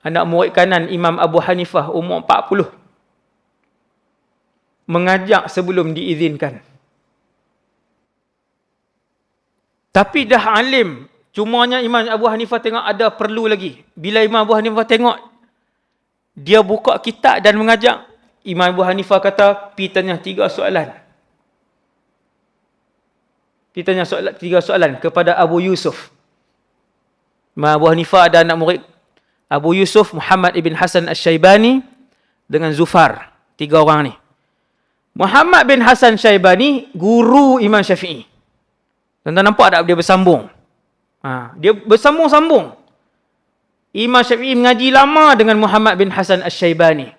Anak murid kanan Imam Abu Hanifah umur 40. Mengajak sebelum diizinkan. Tapi dah alim. Cumanya Imam Abu Hanifah tengok ada perlu lagi. Bila Imam Abu Hanifah tengok, dia buka kitab dan mengajak, Imam Abu Hanifah kata, pergi tanya 3 soalan. Pergi tanya 3 soalan kepada Abu Yusuf. Imam Abu Hanifah ada anak murid, Abu Yusuf Muhammad ibn Hasan Al-Syaibani dengan Zufar. 3 orang ni. Muhammad bin Hasan Syaibani, guru Imam Syafi'i. Tuan-tuan nampak tak dia bersambung? Dia bersambung-sambung. Imam Syafi'i mengaji lama dengan Muhammad bin Hasan Asy-Syaibani.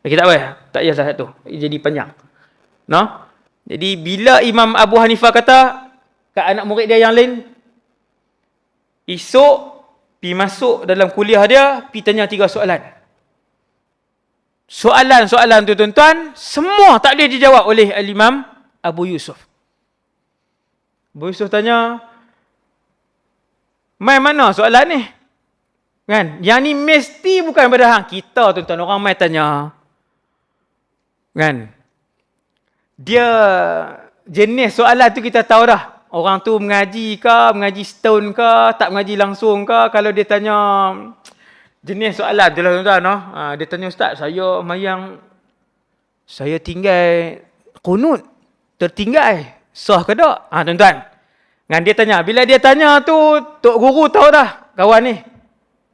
Okay, tak payah. Tak payah satu. Jadi panjang. No? Jadi, bila Imam Abu Hanifah kata kat anak murid dia yang lain, esok, pergi masuk dalam kuliah dia, pergi tanya 3 soalan. Soalan-soalan tu, tuan-tuan, semua tak boleh dijawab oleh Al-Imam Abu Yusuf. Abu Yusuf tanya, mai mana soalan ni? Kan? Yang ni mesti bukan pada hang. Kita, tuan-tuan, orang mai tanya. Kan? Dia, jenis soalan tu kita tahu dah. Orang tu mengaji ke, mengaji setahun ke, tak mengaji langsung ke. Kalau dia tanya jenis soalan tu lah, tuan-tuan. No? Dia tanya, Ustaz, saya mayang, saya tinggal kunut, tertinggal. Sah ke tak? Tuan-tuan. Dengan dia tanya. Bila dia tanya tu, Tok Guru tahu dah kawan ni.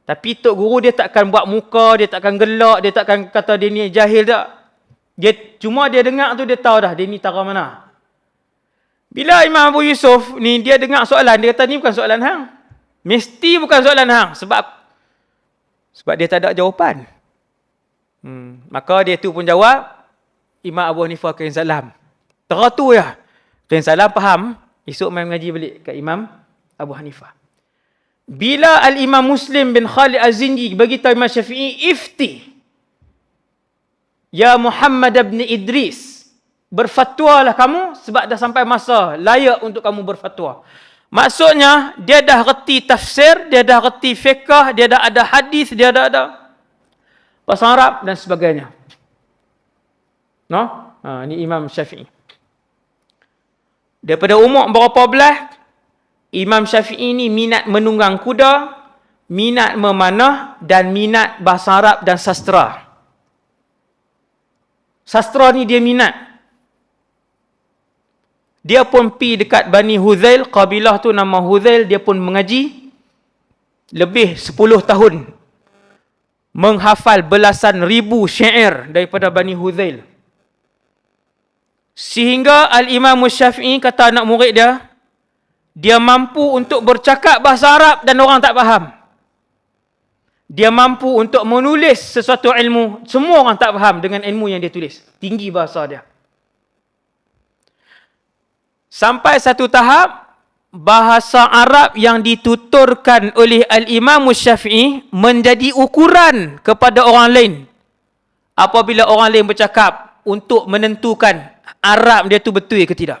Tapi Tok Guru dia takkan buat muka, dia takkan gelak, dia takkan kata dia ni jahil tak. Cuma dia dengar tu, dia tahu dah dia ni tara mana. Bila Imam Abu Yusuf ni, dia dengar soalan, dia kata ni bukan soalan hang. Mesti bukan soalan hang. Sebab dia tak ada jawapan. Maka dia tu pun jawab, Imam Abu Hanifah kain salam. Teratu ya. Kain salam faham, esok main mengaji balik kat Imam Abu Hanifah. Bila Al-Imam Muslim bin Khalid Az-Zinji bagi tahu Imam Syafi'i, ifti ya Muhammad bin Idris, berfatwalah kamu sebab dah sampai masa layak untuk kamu berfatwa. Maksudnya, dia dah reti tafsir, dia dah reti fiqh, dia dah ada hadis, dia dah ada bahasa Arab dan sebagainya. No? Ni Imam Syafi'i. Daripada umur berapa belas, Imam Syafi'i ni minat menunggang kuda, minat memanah dan minat bahasa Arab dan sastra. Sastra ni dia minat. Dia pun pi dekat Bani Huzail, kabilah tu nama Huzail, dia pun mengaji lebih 10 tahun. Menghafal belasan ribu syair daripada Bani Huzail. Sehingga Al-Imam Syafi'i kata anak murid dia mampu untuk bercakap bahasa Arab dan orang tak faham. Dia mampu untuk menulis sesuatu ilmu, semua orang tak faham dengan ilmu yang dia tulis. Tinggi bahasa dia. Sampai satu tahap, bahasa Arab yang dituturkan oleh Al-Imam Syafi'i menjadi ukuran kepada orang lain. Apabila orang lain bercakap untuk menentukan Arab dia tu betul ke tidak.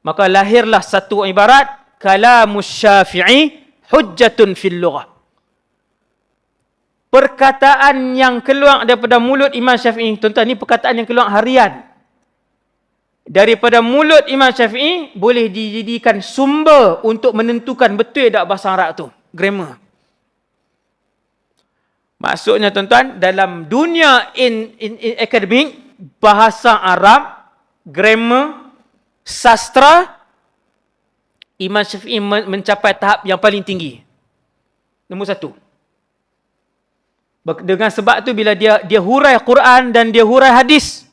Maka lahirlah satu ibarat, kalamus Syafi'i hujjatun fil lughah. Perkataan yang keluar daripada mulut Imam Syafi'i, tuan-tuan, ni perkataan yang keluar harian. Daripada mulut Imam Syafi'i boleh dijadikan sumber untuk menentukan betul tak bahasa Arab tu, grammar. Maksudnya, tuan-tuan, dalam dunia in akademik, bahasa Arab, grammar, sastra, Imam Syafi'i mencapai tahap yang paling tinggi. Nombor 1. Dengan sebab tu bila dia hurai Quran dan dia hurai hadis,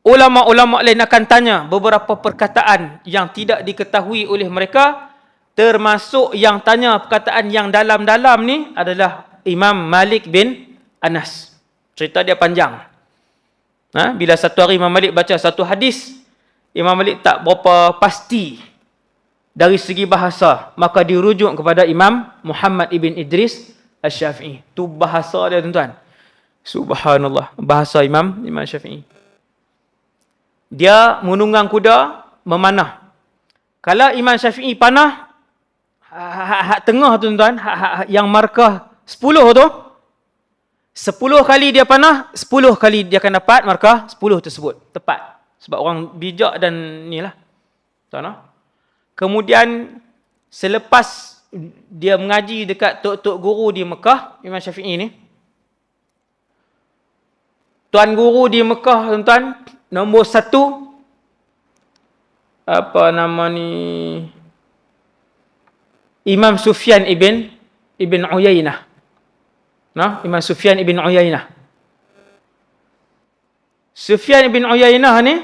ulama-ulama lain akan tanya beberapa perkataan yang tidak diketahui oleh mereka, termasuk yang tanya perkataan yang dalam-dalam ni adalah Imam Malik bin Anas. Cerita dia panjang. Bila satu hari Imam Malik baca satu hadis, Imam Malik tak berapa pasti dari segi bahasa, maka dirujuk kepada Imam Muhammad ibn Idris Asy-Syafi'i. Tu bahasa dia, tuan-tuan. Subhanallah, bahasa Imam Syafi'i. Dia menunggang kuda, memanah. Kalau Imam Syafi'i panah, hak tengah, tuan-tuan, yang markah 10 tu, 10 kali dia panah, 10 kali dia akan dapat markah 10 tersebut. Tepat. Sebab orang bijak dan ni lah. Tuan-tuan. Kemudian, selepas dia mengaji dekat tok-tok guru di Mekah, Imam Syafi'i ni, tuan guru di Mekah, tuan-tuan, nombor 1, apa nama ni, Imam Sufyan ibn Uyainah. Nah, Imam Sufyan ibn Uyainah. Sufyan ibn Uyainah ni,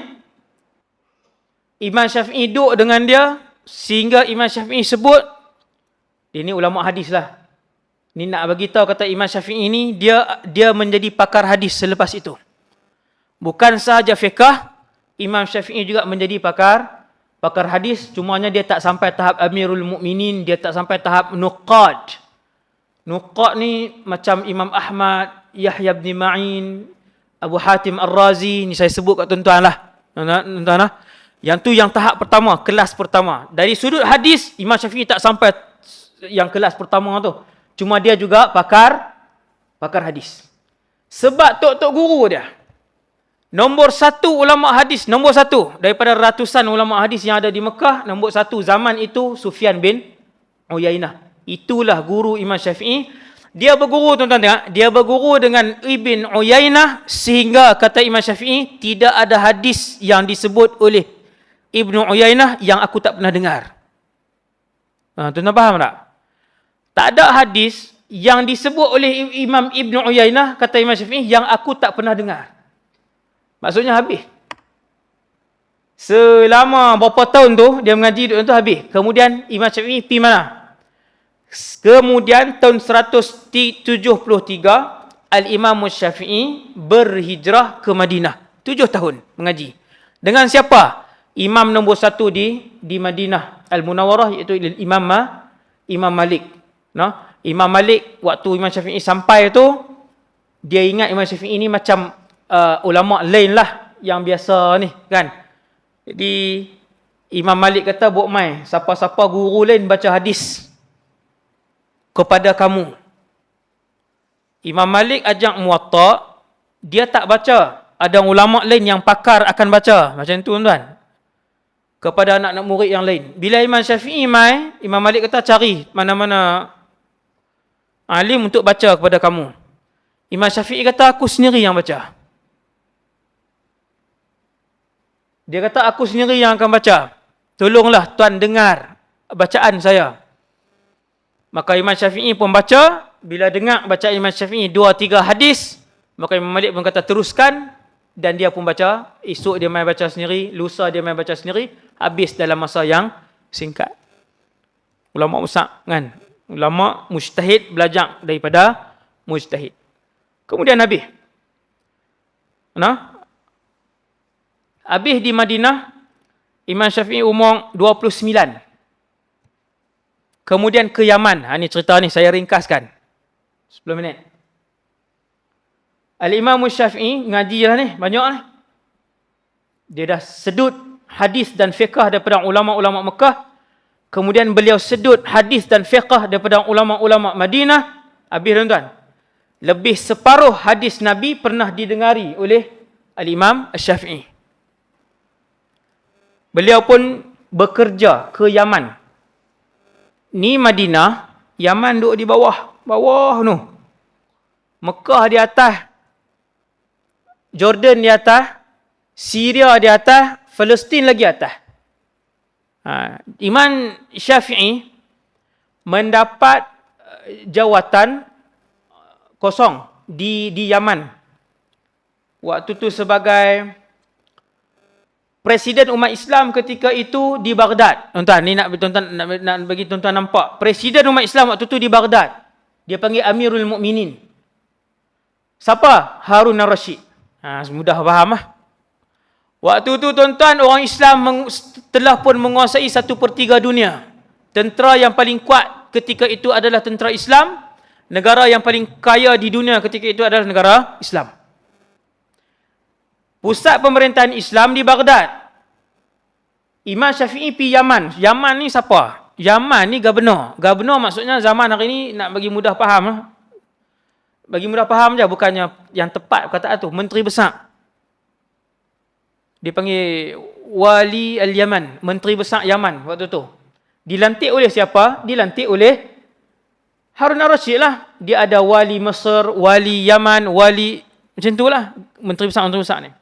Imam Syafi'i duduk dengan dia, sehingga Imam Syafi'i sebut, dia ni ulama hadis lah. Ni nak bagi tahu kata Imam Syafi'i ni, dia menjadi pakar hadis selepas itu. Bukan sahaja fiqh, Imam Syafi'i juga menjadi pakar hadis, cumanya dia tak sampai tahap Amirul Mukminin, dia tak sampai tahap nuqad. Nuqad ni macam Imam Ahmad, Yahya bin Ma'in, Abu Hatim Ar-Razi, ni saya sebut kat tuan-tuan lah. Tuan-tuan lah. Yang tu yang tahap pertama, kelas pertama. Dari sudut hadis, Imam Syafi'i tak sampai yang kelas pertama tu. Cuma dia juga pakar hadis. Sebab tok guru dia. Nombor satu ulama hadis, nombor satu. Daripada ratusan ulama hadis yang ada di Mekah, nombor satu zaman itu Sufyan bin Uyainah. Itulah guru Imam Syafi'i. Dia berguru, tuan-tuan tengok. Dia berguru dengan Ibn Uyainah sehingga kata Imam Syafi'i, tidak ada hadis yang disebut oleh Ibn Uyainah yang aku tak pernah dengar. Tuan-tuan faham tak? Tak ada hadis yang disebut oleh Imam Ibn Uyainah, kata Imam Syafi'i, yang aku tak pernah dengar. Maksudnya habis. Selama berapa tahun tu, dia mengaji tu habis. Kemudian Imam Syafi'i pergi mana? Kemudian tahun 173, Al-Imam Syafi'i berhijrah ke Madinah. 7 tahun mengaji. Dengan siapa? Imam nombor 1 di Madinah Al-Munawwarah, iaitu Imam Malik. No? Imam Malik, waktu Imam Syafi'i sampai tu, dia ingat Imam Syafi'i ni macam ulama lain lah yang biasa ni, kan? Jadi Imam Malik kata, "Bok mai, siapa-siapa guru lain baca hadis kepada kamu." Imam Malik ajak Muwatta, dia tak baca. Ada ulama lain yang pakar akan baca. Macam tu, tuan-tuan. Kepada anak-anak murid yang lain. Bila Imam Syafi'i mai, Imam Malik kata, "Cari mana-mana alim untuk baca kepada kamu." Imam Syafi'i kata, "Aku sendiri yang baca." Dia kata, "Aku sendiri yang akan baca. Tolonglah tuan dengar bacaan saya." Maka Imam Syafi'i pun baca. Bila dengar bacaan Imam Syafi'i 2-3 hadis, maka Imam Malik pun kata teruskan. Dan dia pun baca. Esok dia main baca sendiri. Lusa dia main baca sendiri. Habis dalam masa yang singkat. Ulama besar, kan? Ulama mujtahid, belajar daripada mujtahid. Kemudian habis. Habis di Madinah, Imam Syafi'i umur 29. Kemudian ke Yaman. Ini cerita ni saya ringkaskan. 10 minit. Al-Imam Syafi'i ngaji lah ni, banyak ni. Dia dah sedut hadis dan fiqh daripada ulama-ulama Mekah. Kemudian beliau sedut hadis dan fiqh daripada ulama-ulama Madinah. Habis, tuan-tuan. Lebih separuh hadis Nabi pernah didengari oleh Al-Imam Syafi'i. Beliau pun bekerja ke Yaman. Ni Madinah, Yaman duduk di bawah. Bawah tu. Mekah di atas. Jordan di atas. Syria di atas. Palestin lagi atas. Imam Syafi'i mendapat jawatan kosong di Yaman. Waktu tu sebagai Presiden umat Islam ketika itu di Baghdad. Tuan-tuan, ni nak bagi tuan-tuan nampak. Presiden umat Islam waktu itu di Baghdad. Dia panggil Amirul Mukminin. Siapa? Harun Ar-Rasyid. Mudah faham lah. Waktu itu, tuan-tuan, orang Islam telah pun menguasai 1/3 dunia. Tentera yang paling kuat ketika itu adalah tentera Islam. Negara yang paling kaya di dunia ketika itu adalah negara Islam. Pusat pemerintahan Islam di Baghdad. Imam Syafi'i pergi Yaman. Yaman ni siapa? Yaman ni gubernur. Gubernur maksudnya zaman hari ni nak bagi mudah faham. Bagi mudah faham je, bukannya yang tepat perkataan tu. Menteri besar. Dia panggil Wali Al-Yaman. Menteri besar Yaman waktu tu. Dilantik oleh siapa? Dilantik oleh Harun Ar-Rasyid lah. Dia ada Wali Mesir, Wali Yaman, Wali... Macam tu lah. Menteri besar ni.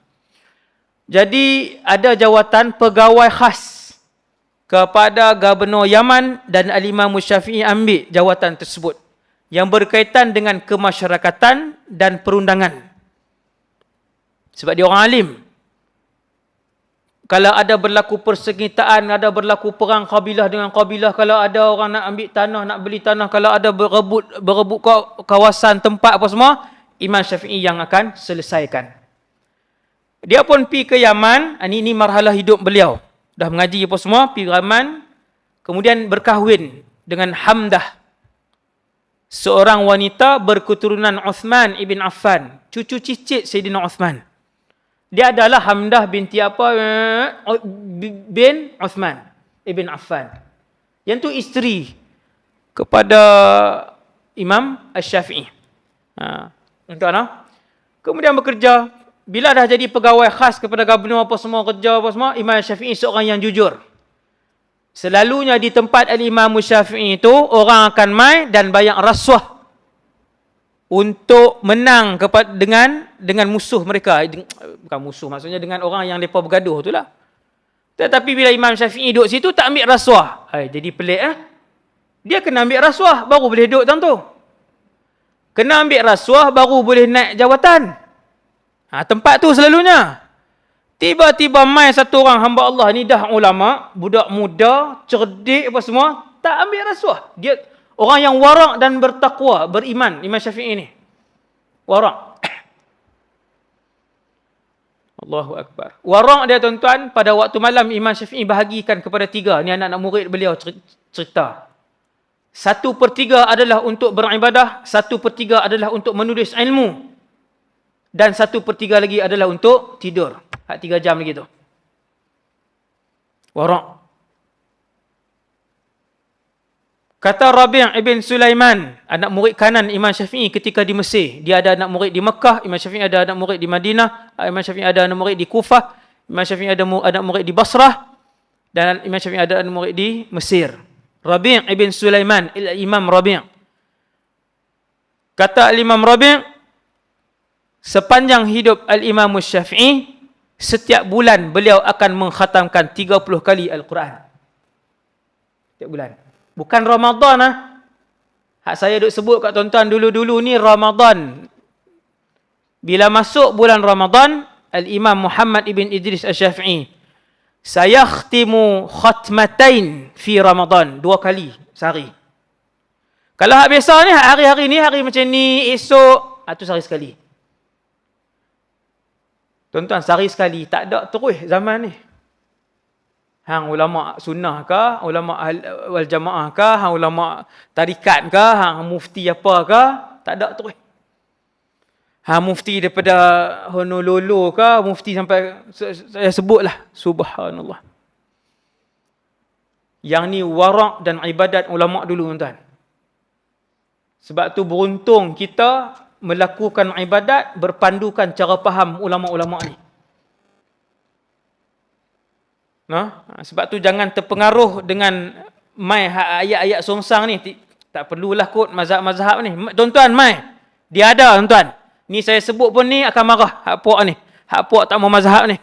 Jadi ada jawatan pegawai khas kepada Gubernur Yaman dan Al-Imam Syafi'i ambil jawatan tersebut. yang berkaitan dengan kemasyarakatan dan perundangan. Sebab dia orang alim. Kalau ada berlaku persengitaan, ada berlaku perang kabilah dengan kabilah, kalau ada orang nak ambil tanah, nak beli tanah, kalau ada berebut kawasan, tempat apa semua, Imam Syafi'i yang akan selesaikan. Dia pun pergi ke Yaman, ini marhalah hidup beliau. Dah mengaji apa semua, pergi ke Yaman, kemudian berkahwin dengan Hamdah, seorang wanita berketurunan Uthman ibn Affan, cucu cicit Sayyidina Uthman. Dia adalah Hamdah binti apa? Bin Uthman ibn Affan. Yang tu isteri kepada Imam Asy-Syafi'i. Tuan-tuan, kemudian bekerja. Bila dah jadi pegawai khas kepada gubernur apa semua, kerja apa semua, Imam Syafi'i seorang yang jujur. Selalunya di tempat Al-Imam Syafi'i itu, orang akan mai dan bayar rasuah untuk menang dengan musuh mereka. Bukan musuh, maksudnya dengan orang yang mereka bergaduh itulah. Tetapi bila Imam Syafi'i duduk situ, tak ambil rasuah. Jadi pelik. Dia kena ambil rasuah, baru boleh duduk tentu. Kena ambil rasuah, baru boleh naik jawatan. Tempat tu selalunya. Tiba-tiba mai satu orang hamba Allah ni dah ulama, budak muda, cerdik apa semua, tak ambil rasuah. Dia orang yang warak dan bertakwa, beriman, Imam Syafi'i ni. Warak. Allahu Akbar. Warak dia tuan-tuan, pada waktu malam Imam Syafi'i bahagikan kepada 3. Ni anak-anak murid beliau cerita. 1/3 adalah untuk beribadah, 1/3 adalah untuk menulis ilmu, dan 1/3 lagi adalah untuk tidur. 3 jam lagi tu. Warak. Kata Rabi' ibn Sulaiman, anak murid kanan Imam Syafi'i ketika di Mesir. Dia ada anak murid di Mekah, Imam Syafi'i ada anak murid di Madinah, Imam Syafi'i ada anak murid di Kufah, Imam Syafi'i ada anak murid di Basrah, dan Imam Syafi'i ada anak murid di Mesir. Rabi' ibn Sulaiman, Imam Rabi'. Kata Imam Rabi', sepanjang hidup Al-Imam Syafi'i, setiap bulan beliau akan mengkhatamkan 30 kali Al-Quran. Setiap bulan. Bukan Ramadan. Hak saya duk sebut kat tuan-tuan dulu-dulu ni Ramadan. Bila masuk bulan Ramadan, Al-Imam Muhammad ibn Idris Asy-Syafi'i, sayakhtimu khatmatain fi Ramadan. 2 kali sehari. Kalau hak biasa ni, hari-hari ni, hari macam ni, esok, tu sehari sekali. Tuan-tuan, sehari sekali. Tak ada terus zaman ni. Hang ulama sunnah ke, ulama wal jamaah ke, hang ulama tarikat ke, hang mufti apa ke, tak ada terus. Hang mufti daripada Honolulu ke, mufti sampai saya sebutlah, subhanallah. Yang ni warak dan ibadat ulama dulu tuan-tuan. Sebab tu beruntung kita melakukan ibadat berpandukan cara faham ulama-ulama ni. Sebab tu jangan terpengaruh dengan mai ayat-ayat songsang ni. Tak perlulah kot mazhab-mazhab ni. Tuan-tuan, mai. Dia ada, tuan-tuan. Ni saya sebut pun ni akan marah. Hak puak ni. Hak puak tak mau mazhab ni.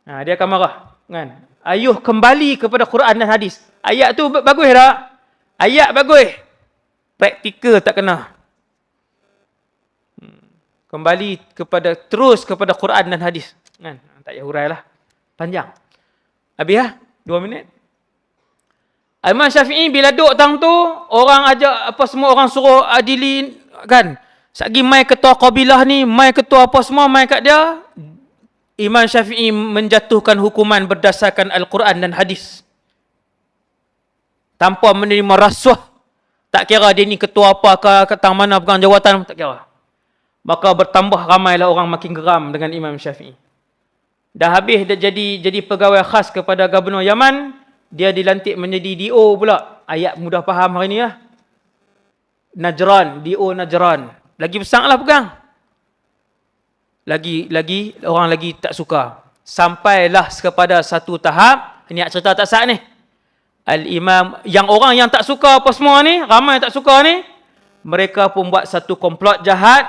Dia akan marah. Kan? Ayuh kembali kepada Quran dan hadis. Ayat tu bagus tak? Ayat bagus. Praktikal tak kena. Kembali terus kepada Quran dan hadis. Kan? Tak payah hurai lah. Panjang. Habis lah. 2 minit. Imam Syafi'i bila duduk tang tu, orang ajak apa semua, orang suruh adili kan. Sagi mai ketua kabilah ni, mai ketua apa semua, mai kat dia. Imam Syafi'i menjatuhkan hukuman berdasarkan Al-Quran dan hadis. Tanpa menerima rasuah. Tak kira dia ni ketua apa ke tang mana pegang jawatan, tak kira. Maka bertambah ramailah orang makin geram dengan Imam Syafi'i. Dah habis dia jadi pegawai khas kepada Gubernur Yaman, dia dilantik menjadi DO pula. Ayat mudah faham hari ni lah. Najran, DO Najran. Lagi besar lah pegang. Lagi orang lagi tak suka. Sampailah kepada satu tahap, ini cerita tak sah ni. Al-Imam, yang orang yang tak suka apa semua ni, ramai tak suka ni, mereka pun buat satu komplot jahat,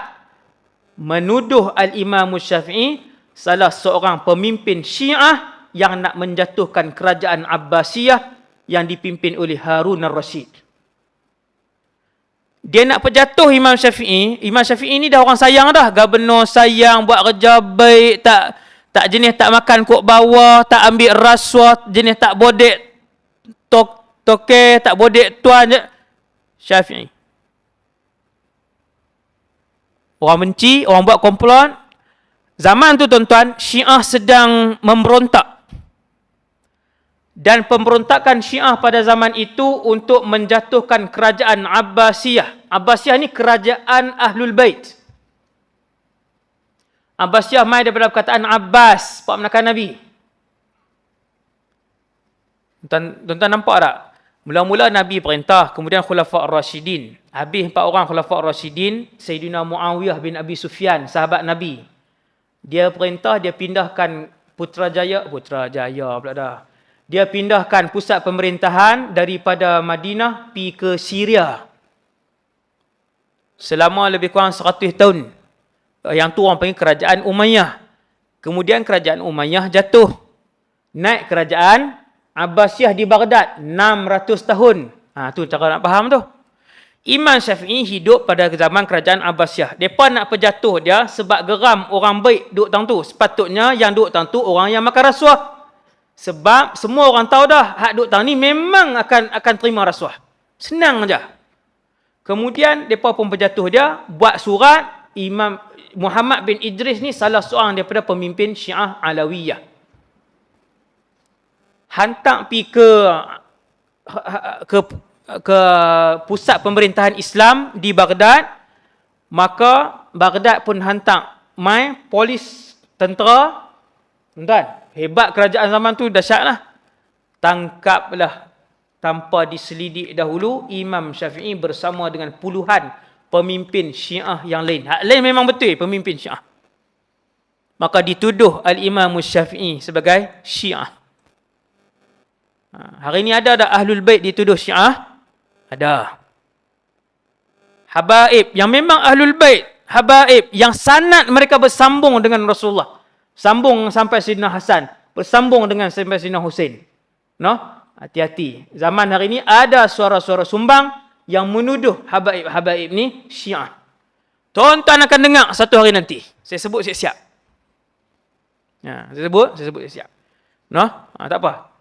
menuduh Al-Imam Syafi'i salah seorang pemimpin Syiah yang nak menjatuhkan kerajaan Abbasiyah yang dipimpin oleh Harun al-Rashid. Dia nak pejatuh Imam Syafi'i. Imam Syafi'i ni dah orang sayang dah. Gubernur sayang, buat kerja baik, tak jenis tak makan kok bawah, tak ambil rasuah, jenis tak bodek toke, tak bodek tuan je. Syafi'i. Orang benci, orang buat komplot. Zaman tu tuan-tuan, Syiah sedang memberontak. Dan pemberontakan Syiah pada zaman itu untuk menjatuhkan kerajaan Abbasiyah. Abbasiyah ni kerajaan Ahlul Bait. Abbasiyah mai daripada perkataan Abbas, pak menakan Nabi. Tuan-tuan nampak tak? Mula-mula Nabi perintah, kemudian Khulafa' Ar-Rashidin. Habis 4 orang Khulafa' Ar-Rashidin, Sayyidina Muawiyah bin Abi Sufyan, sahabat Nabi. Dia perintah, dia pindahkan Putrajaya pula dah. Dia pindahkan pusat pemerintahan daripada Madinah pergi ke Syria. Selama lebih kurang 100 tahun. Yang tu orang panggil kerajaan Umayyah. Kemudian kerajaan Umayyah jatuh. Naik kerajaan Abbasiyah di Baghdad 600 tahun. Tu cara nak faham tu. Imam Syafi'i hidup pada zaman kerajaan Abbasiyah. Mereka nak pejatuh dia sebab geram orang baik duduk tang tu. Sepatutnya yang duduk tang tu orang yang makan rasuah. Sebab semua orang tahu dah hak duk tang ni memang akan terima rasuah. Senang aja. Kemudian depa pun berjatuh dia buat surat. Imam Muhammad bin Idris ni salah seorang daripada pemimpin Syiah Alawiyah. Hantar pi ke pusat pemerintahan Islam di Baghdad. Maka Baghdad pun hantar polis tentera. Tuan-tuan, hebat kerajaan zaman tu, dahsyatlah. Tangkaplah tanpa diselidik dahulu Imam Syafi'i bersama dengan puluhan pemimpin Syiah yang lain. Hak lain memang betul pemimpin Syiah. Maka dituduh Al-Imam Syafi'i sebagai Syiah. Hari ini ada Ahlul Bait dituduh Syiah? Ada. Habaib yang memang Ahlul Bait, habaib yang sanad mereka bersambung dengan Rasulullah. Sambung sampai Sayyidina Hasan, bersambung dengan sampai Sayyidina Husain. No? Hati-hati. Zaman hari ini ada suara-suara sumbang yang menuduh habaib-habaib ni Syiah. Tuan-tuan akan dengar satu hari nanti. Saya sebut siap-siap. Saya sebut siap-siap. No? Tak apa.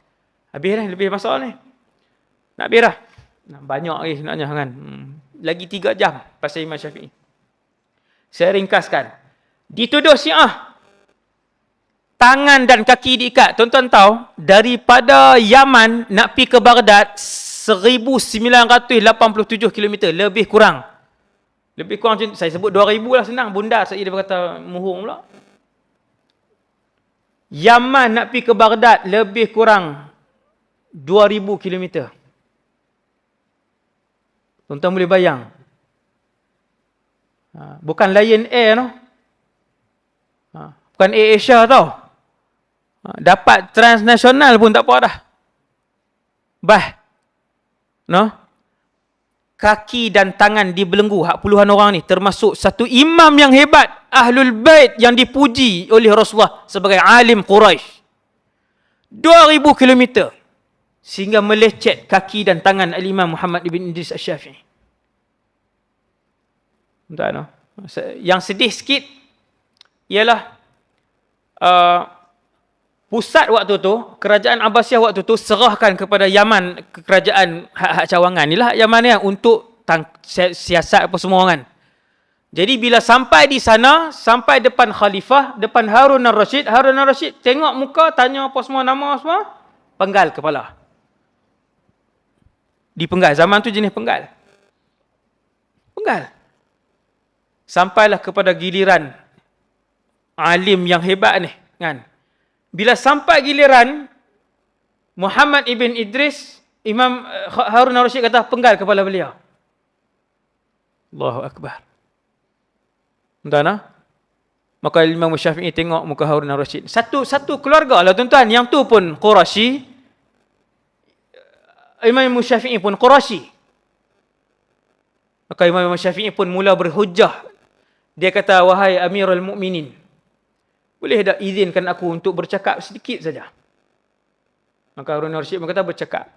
Habis dah, lebih masalah ni. Nak habis dah. Banyak lagi sebenarnya kan. Lagi 3 jam pasal Imam Syafi'i. Saya ringkaskan. Dituduh Syiah. Tangan dan kaki diikat. Tuan-tuan tahu, daripada Yaman nak pergi ke Baghdad 1987 km, lebih kurang. Lebih kurang, saya sebut 2000 lah senang. Bunda saya dia berkata muhung pula. Yaman nak pergi ke Baghdad lebih kurang 2000 km. Tuan-tuan boleh bayang. Bukan Lion Air no. Bukan Air Asia tau. Dapat transnasional pun tak apa dah. No? Kaki dan tangan dibelenggu hak puluhan orang ni, termasuk satu imam yang hebat, Ahlul Bait yang dipuji oleh Rasulullah sebagai alim Quraisy. 2000 km sehingga melecet kaki dan tangan Al-Imam Muhammad ibn Idris Asy-Syafi'i. Entah no. Yang sedih sikit ialah pusat waktu tu, kerajaan Abbasiyah waktu tu serahkan kepada Yaman, kerajaan hak cawangan ni lah Yaman ni untuk siasat apa semua kan. Jadi bila sampai di sana, sampai depan khalifah, depan Harun al-Rashid, Harun al-Rashid tengok muka, tanya apa semua, nama semua, penggal kepala. Dipenggal, zaman tu jenis penggal. Penggal. Sampailah kepada giliran alim yang hebat ni kan. Bila sampai giliran Muhammad ibn Idris, Imam Harun al-Rashid kata penggal kepala beliau. Allahu Akbar. Tuan-tuan, maka Imam Syafi'i tengok muka Harun al-Rashid. Satu keluarga lah tuan-tuan, yang tu pun Quraisy. Imam Syafi'i pun Quraisy. Maka Imam Syafi'i pun mula berhujjah. Dia kata, wahai Amirul Mukminin, boleh tak izinkan aku untuk bercakap sedikit saja? Maka Harun al-Rashid berkata, bercakap.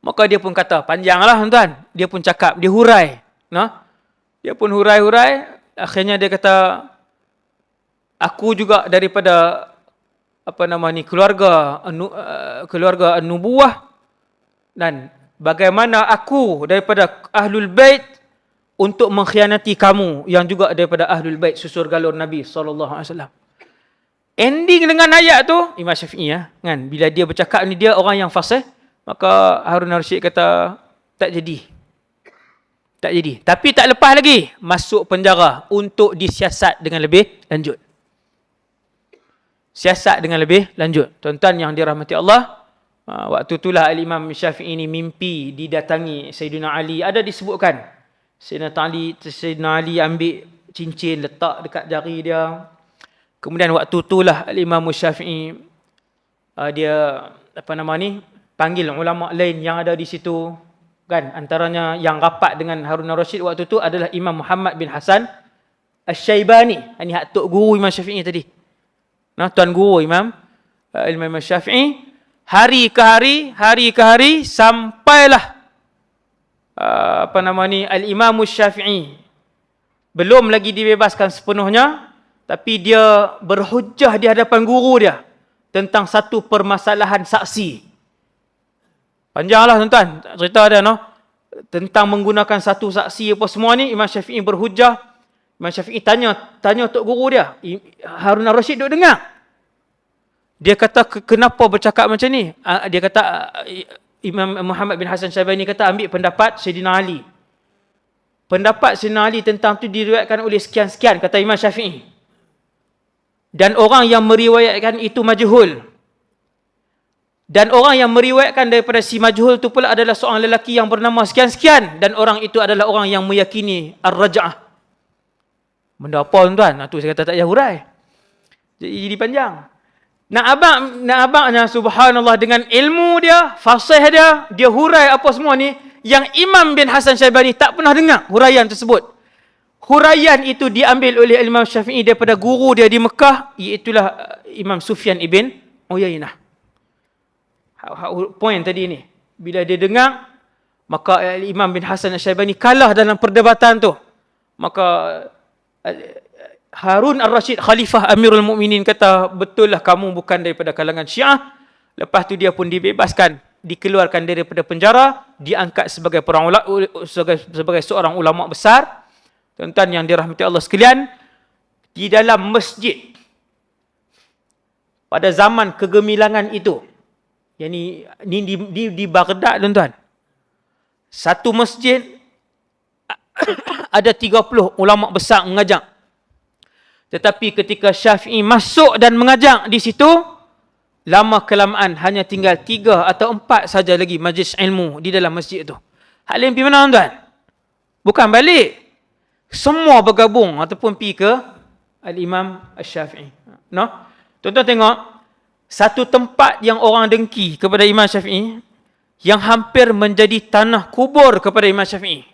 Maka dia pun kata, panjanglah tuan-tuan. Dia pun cakap, dia hurai. Dia pun hurai-hurai. Akhirnya dia kata, aku juga daripada keluarga an-nubuwah, dan bagaimana aku daripada Ahlul Bait untuk mengkhianati kamu yang juga daripada Ahlul Bait, susur galur Nabi SAW. Ending dengan ayat tu, Imam Syafi'i kan, bila dia bercakap ni dia orang yang fasih, maka Harun al-Rasyid kata, tak jadi. Tapi tak lepas lagi, masuk penjara untuk disiasat dengan lebih lanjut. Tuan-tuan yang dirahmati Allah, waktu itulah Al-Imam Syafi'i ini mimpi didatangi Sayyidina Ali. Ada disebutkan, Sayyidina Ali ambil cincin letak dekat jari dia. Kemudian waktu itulah Al-Imam Syafi'i dia panggil ulama lain yang ada di situ, kan, antaranya yang rapat dengan Harun al-Rasyid waktu itu adalah Imam Muhammad bin Hasan Asy-Syaibani. Ini hak tok guru Imam Syafi'i tadi. Tuan guru Imam Syafi'i. Hari ke hari sampailah Al-Imam Syafi'i belum lagi dibebaskan sepenuhnya, tapi dia berhujjah di hadapan guru dia tentang satu permasalahan saksi. Panjanglah tuan-tuan cerita dia tentang menggunakan satu saksi apa semua ni. Imam Syafi'i berhujjah. Imam Syafi'i tanya tok guru dia, Harun al-Rasyid duk dengar. Dia kata, kenapa bercakap macam ni? Dia kata, Imam Muhammad bin Hasan Syaibani kata, ambil pendapat Sayyidina Ali. Pendapat Sayyidina Ali tentang tu diriwayatkan oleh sekian-sekian, kata Imam Syafi'i. Dan orang yang meriwayatkan itu majhul. Dan orang yang meriwayatkan daripada si majhul tu pula adalah seorang lelaki yang bernama sekian-sekian. Dan orang itu adalah orang yang meyakini ar-raj'ah. Benda apa tuan-tuan? Tu saya kata tak payah hurai. Jadi panjang. Nak abangnya subhanallah dengan ilmu dia, fasih dia hurai apa semua ni, yang Imam bin Hasan Syaibani tak pernah dengar huraian tersebut. Huraian itu diambil oleh Imam Syafi'i daripada guru dia di Mekah, iaitulah Imam Sufyan ibn Uyainah. Poin tadi ni, bila dia dengar, maka Imam bin Hasan Syaibani kalah dalam perdebatan tu. Maka Harun al-Rasyid, Khalifah Amirul Mukminin, kata, betul lah kamu bukan daripada kalangan Syiah. Lepas tu dia pun dibebaskan, dikeluarkan daripada penjara, diangkat sebagai seorang ulama besar. Tuan-tuan yang dirahmati Allah sekalian, di dalam masjid pada zaman kegemilangan itu, ni di Baghdad tuan-tuan, satu masjid ada 30 ulama besar mengajak. Tetapi ketika Syafi'i masuk dan mengajak di situ, lama kelamaan hanya tinggal 3 atau 4 saja lagi majlis ilmu di dalam masjid itu. Hak lain pergi mana tuan-tuan? Bukan balik. Semua bergabung ataupun pergi ke Al-Imam Asy-Syafi'i. Tuan-tuan tengok, satu tempat yang orang dengki kepada Imam Syafi'i, yang hampir menjadi tanah kubur kepada Imam Syafi'i,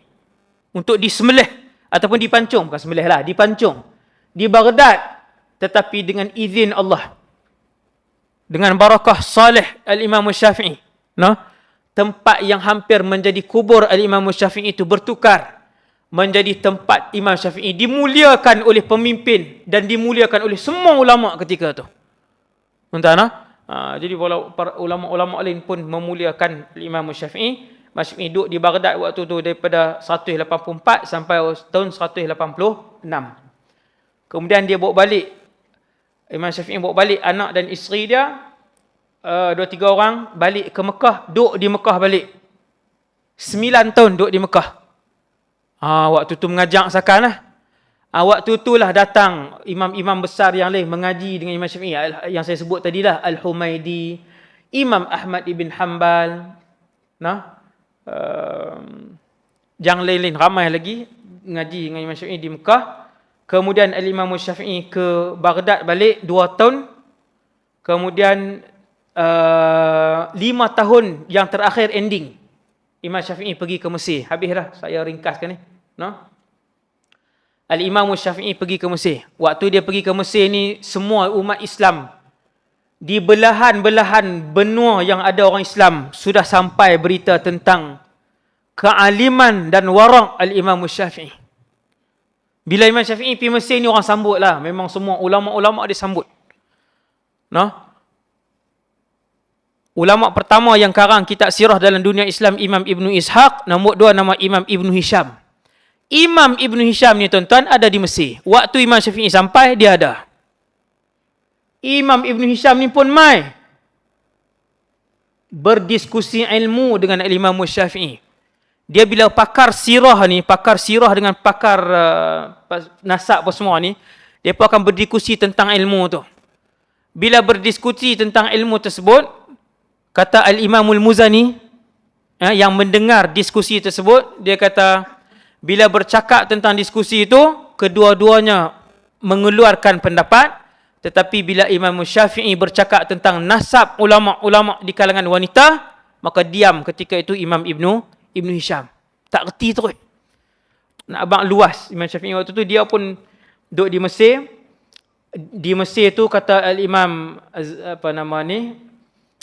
untuk disembelih ataupun dipancung, bukan sembelih lah, dipancung di Baghdad, tetapi dengan izin Allah, dengan barakah salih Al-Imam Syafi'i, tempat yang hampir menjadi kubur Al-Imam Syafi'i itu bertukar menjadi tempat Imam Syafi'i dimuliakan oleh pemimpin dan dimuliakan oleh semua ulama ketika itu. Tuan-tuan, jadi para ulama-ulama lain pun memuliakan Imam Syafi'i. Imam Syafi'i duduk di Baghdad waktu tu daripada 184 sampai tahun 186. Kemudian dia bawa balik, Imam Syafi'i bawa balik anak dan isteri dia, 2-3 orang balik ke Mekah, duduk di Mekah balik. 9 tahun duduk di Mekah. Waktu tu mengajak sakan lah. Waktu itulah datang imam-imam besar yang lain mengaji dengan Imam Syafi'i, yang saya sebut tadi lah, Al-Humaidi, Imam Ahmad ibn Hanbal, yang lain-lain ramai lagi mengaji dengan Imam Syafi'i di Mekah. Kemudian Al-Imam Syafi'i ke Baghdad balik 2 tahun. Kemudian 5 tahun yang terakhir ending, Imam Syafi'i pergi ke Mesir. Habis dah, saya ringkaskan ni. Al-Imam Syafi'i pergi ke Mesir. Waktu dia pergi ke Mesir ni, semua umat Islam di belahan-belahan benua yang ada orang Islam sudah sampai berita tentang kealiman dan wara' al-Imam Syafi'i. Bila Imam Syafi'i pergi Mesir ni orang sambut lah. Memang semua ulama'-ulama' dia sambut. Ulama' pertama yang karang kitab sirah dalam dunia Islam, Imam Ibn Ishaq. Nombor 2 nama Imam Ibn Hisham. Imam Ibn Hisham ni tuan-tuan ada di Mesir. Waktu Imam Syafi'i sampai, dia ada. Imam Ibn Hisham ni pun mai berdiskusi ilmu dengan Imam Syafi'i. Dia bila pakar sirah dengan pakar nasab apa semua ni, dia pun akan berdiskusi tentang ilmu tu. Bila berdiskusi tentang ilmu tersebut, kata Al-Imamul Muzani, yang mendengar diskusi tersebut, dia kata, bila bercakap tentang diskusi itu, kedua-duanya mengeluarkan pendapat, tetapi bila Imam Syafi'i bercakap tentang nasab ulama'-ulama' di kalangan wanita, maka diam ketika itu Imam Ibn Hisham. Tak reti terus. Nak abang luas. Imam Syafi'i waktu tu dia pun duduk di Mesir. Di Mesir tu kata Al-Imam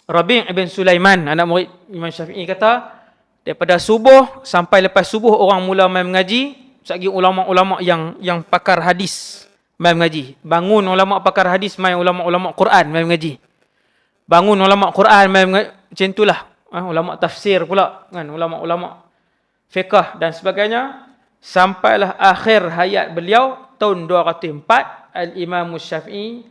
Rabi' ibn Sulaiman, anak murid Imam Syafi'i, kata daripada subuh sampai lepas subuh orang mula main mengaji. Sagi ulama'-ulama' yang pakar hadis main mengaji. Bangun ulama' pakar hadis, main ulama' Quran main mengaji. Bangun ulama' Quran main mengaji. Macam itulah. Ulama' tafsir pula kan, ulama' fiqh dan sebagainya. Sampailah akhir hayat beliau tahun 204, Al-Imam Syafi'i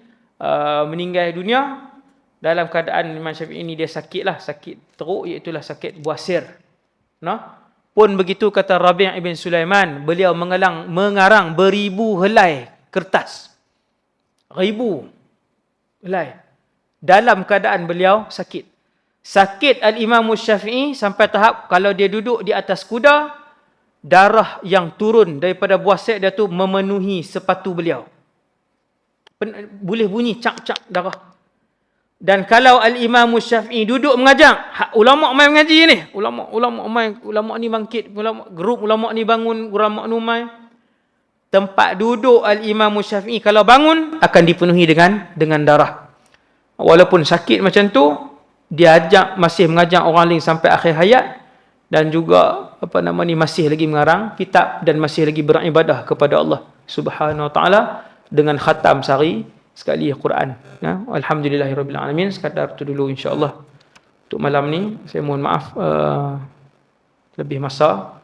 meninggal dunia dalam keadaan Imam Syafi'i ini dia sakit teruk, iaitu sakit buasir. Pun begitu kata Rabi' ibn Sulaiman, beliau mengarang beribu helai kertas. Ribu helai. Dalam keadaan beliau sakit. Sakit Al-Imam Syafi'i sampai tahap kalau dia duduk di atas kuda, darah yang turun daripada buasir dia tu memenuhi sepatu beliau. Boleh bunyi cak-cak darah. Dan kalau Al-Imam Syafi'i duduk mengajar, ulama' main mengaji ni. Ulama' ni bangkit, grup ulama' ni bangun, ulama' ni main. Tempat duduk Al-Imam Syafi'i kalau bangun akan dipenuhi dengan darah. Walaupun sakit macam tu, dia masih mengajar orang lain sampai akhir hayat, dan juga masih lagi mengarang kitab dan masih lagi beribadah kepada Allah Subhanahu Wa Taala dengan khatam sehari sekali Quran. Alhamdulillahirabbil alamin. Sekadar tu dulu insya-Allah untuk malam ni. Saya mohon maaf lebih masa.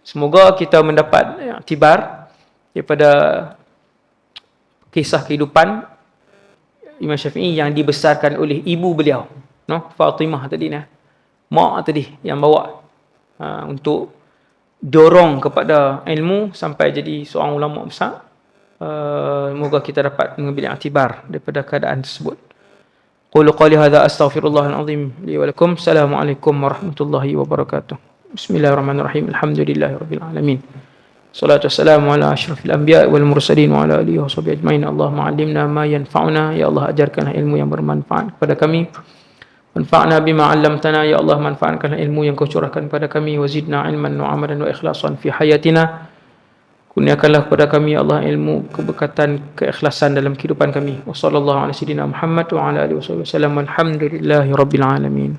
Semoga kita mendapat iktibar daripada kisah kehidupan Imam Syafi'i yang dibesarkan oleh ibu beliau, Fatimah tadi mak tadi yang bawa untuk dorong kepada ilmu sampai jadi seorang ulama besar. Semoga kita dapat mengambil iktibar daripada keadaan tersebut. Qulu qali hadza astaghfirullahal azim li wa lakum. Assalamualaikum warahmatullahi wabarakatuh. Bismillahirrahmanirrahim. Alhamdulillahirabbil alamin. Salatu wassalamu ala asyrafil anbiya wal mursalin wa ala alihi washabihi ajmain. Allahumma 'allimna ma yanfa'una. Ya Allah, ajarkanlah ilmu yang bermanfaat kepada kami. Manfa'na bima 'allamtana. Ya Allah, manfaatkanlah ilmu yang kau curahkan kepada kami. Wazidna ilman wa amalan wa ikhlasan fi hayatina. Kurniakanlah kepada kami ya Allah ilmu, keberkatan, keikhlasan dalam kehidupan kami. Wassallallahu ala sayyidina Muhammad wa ala alihi wasallam. Walhamdulillahirabbil alamin.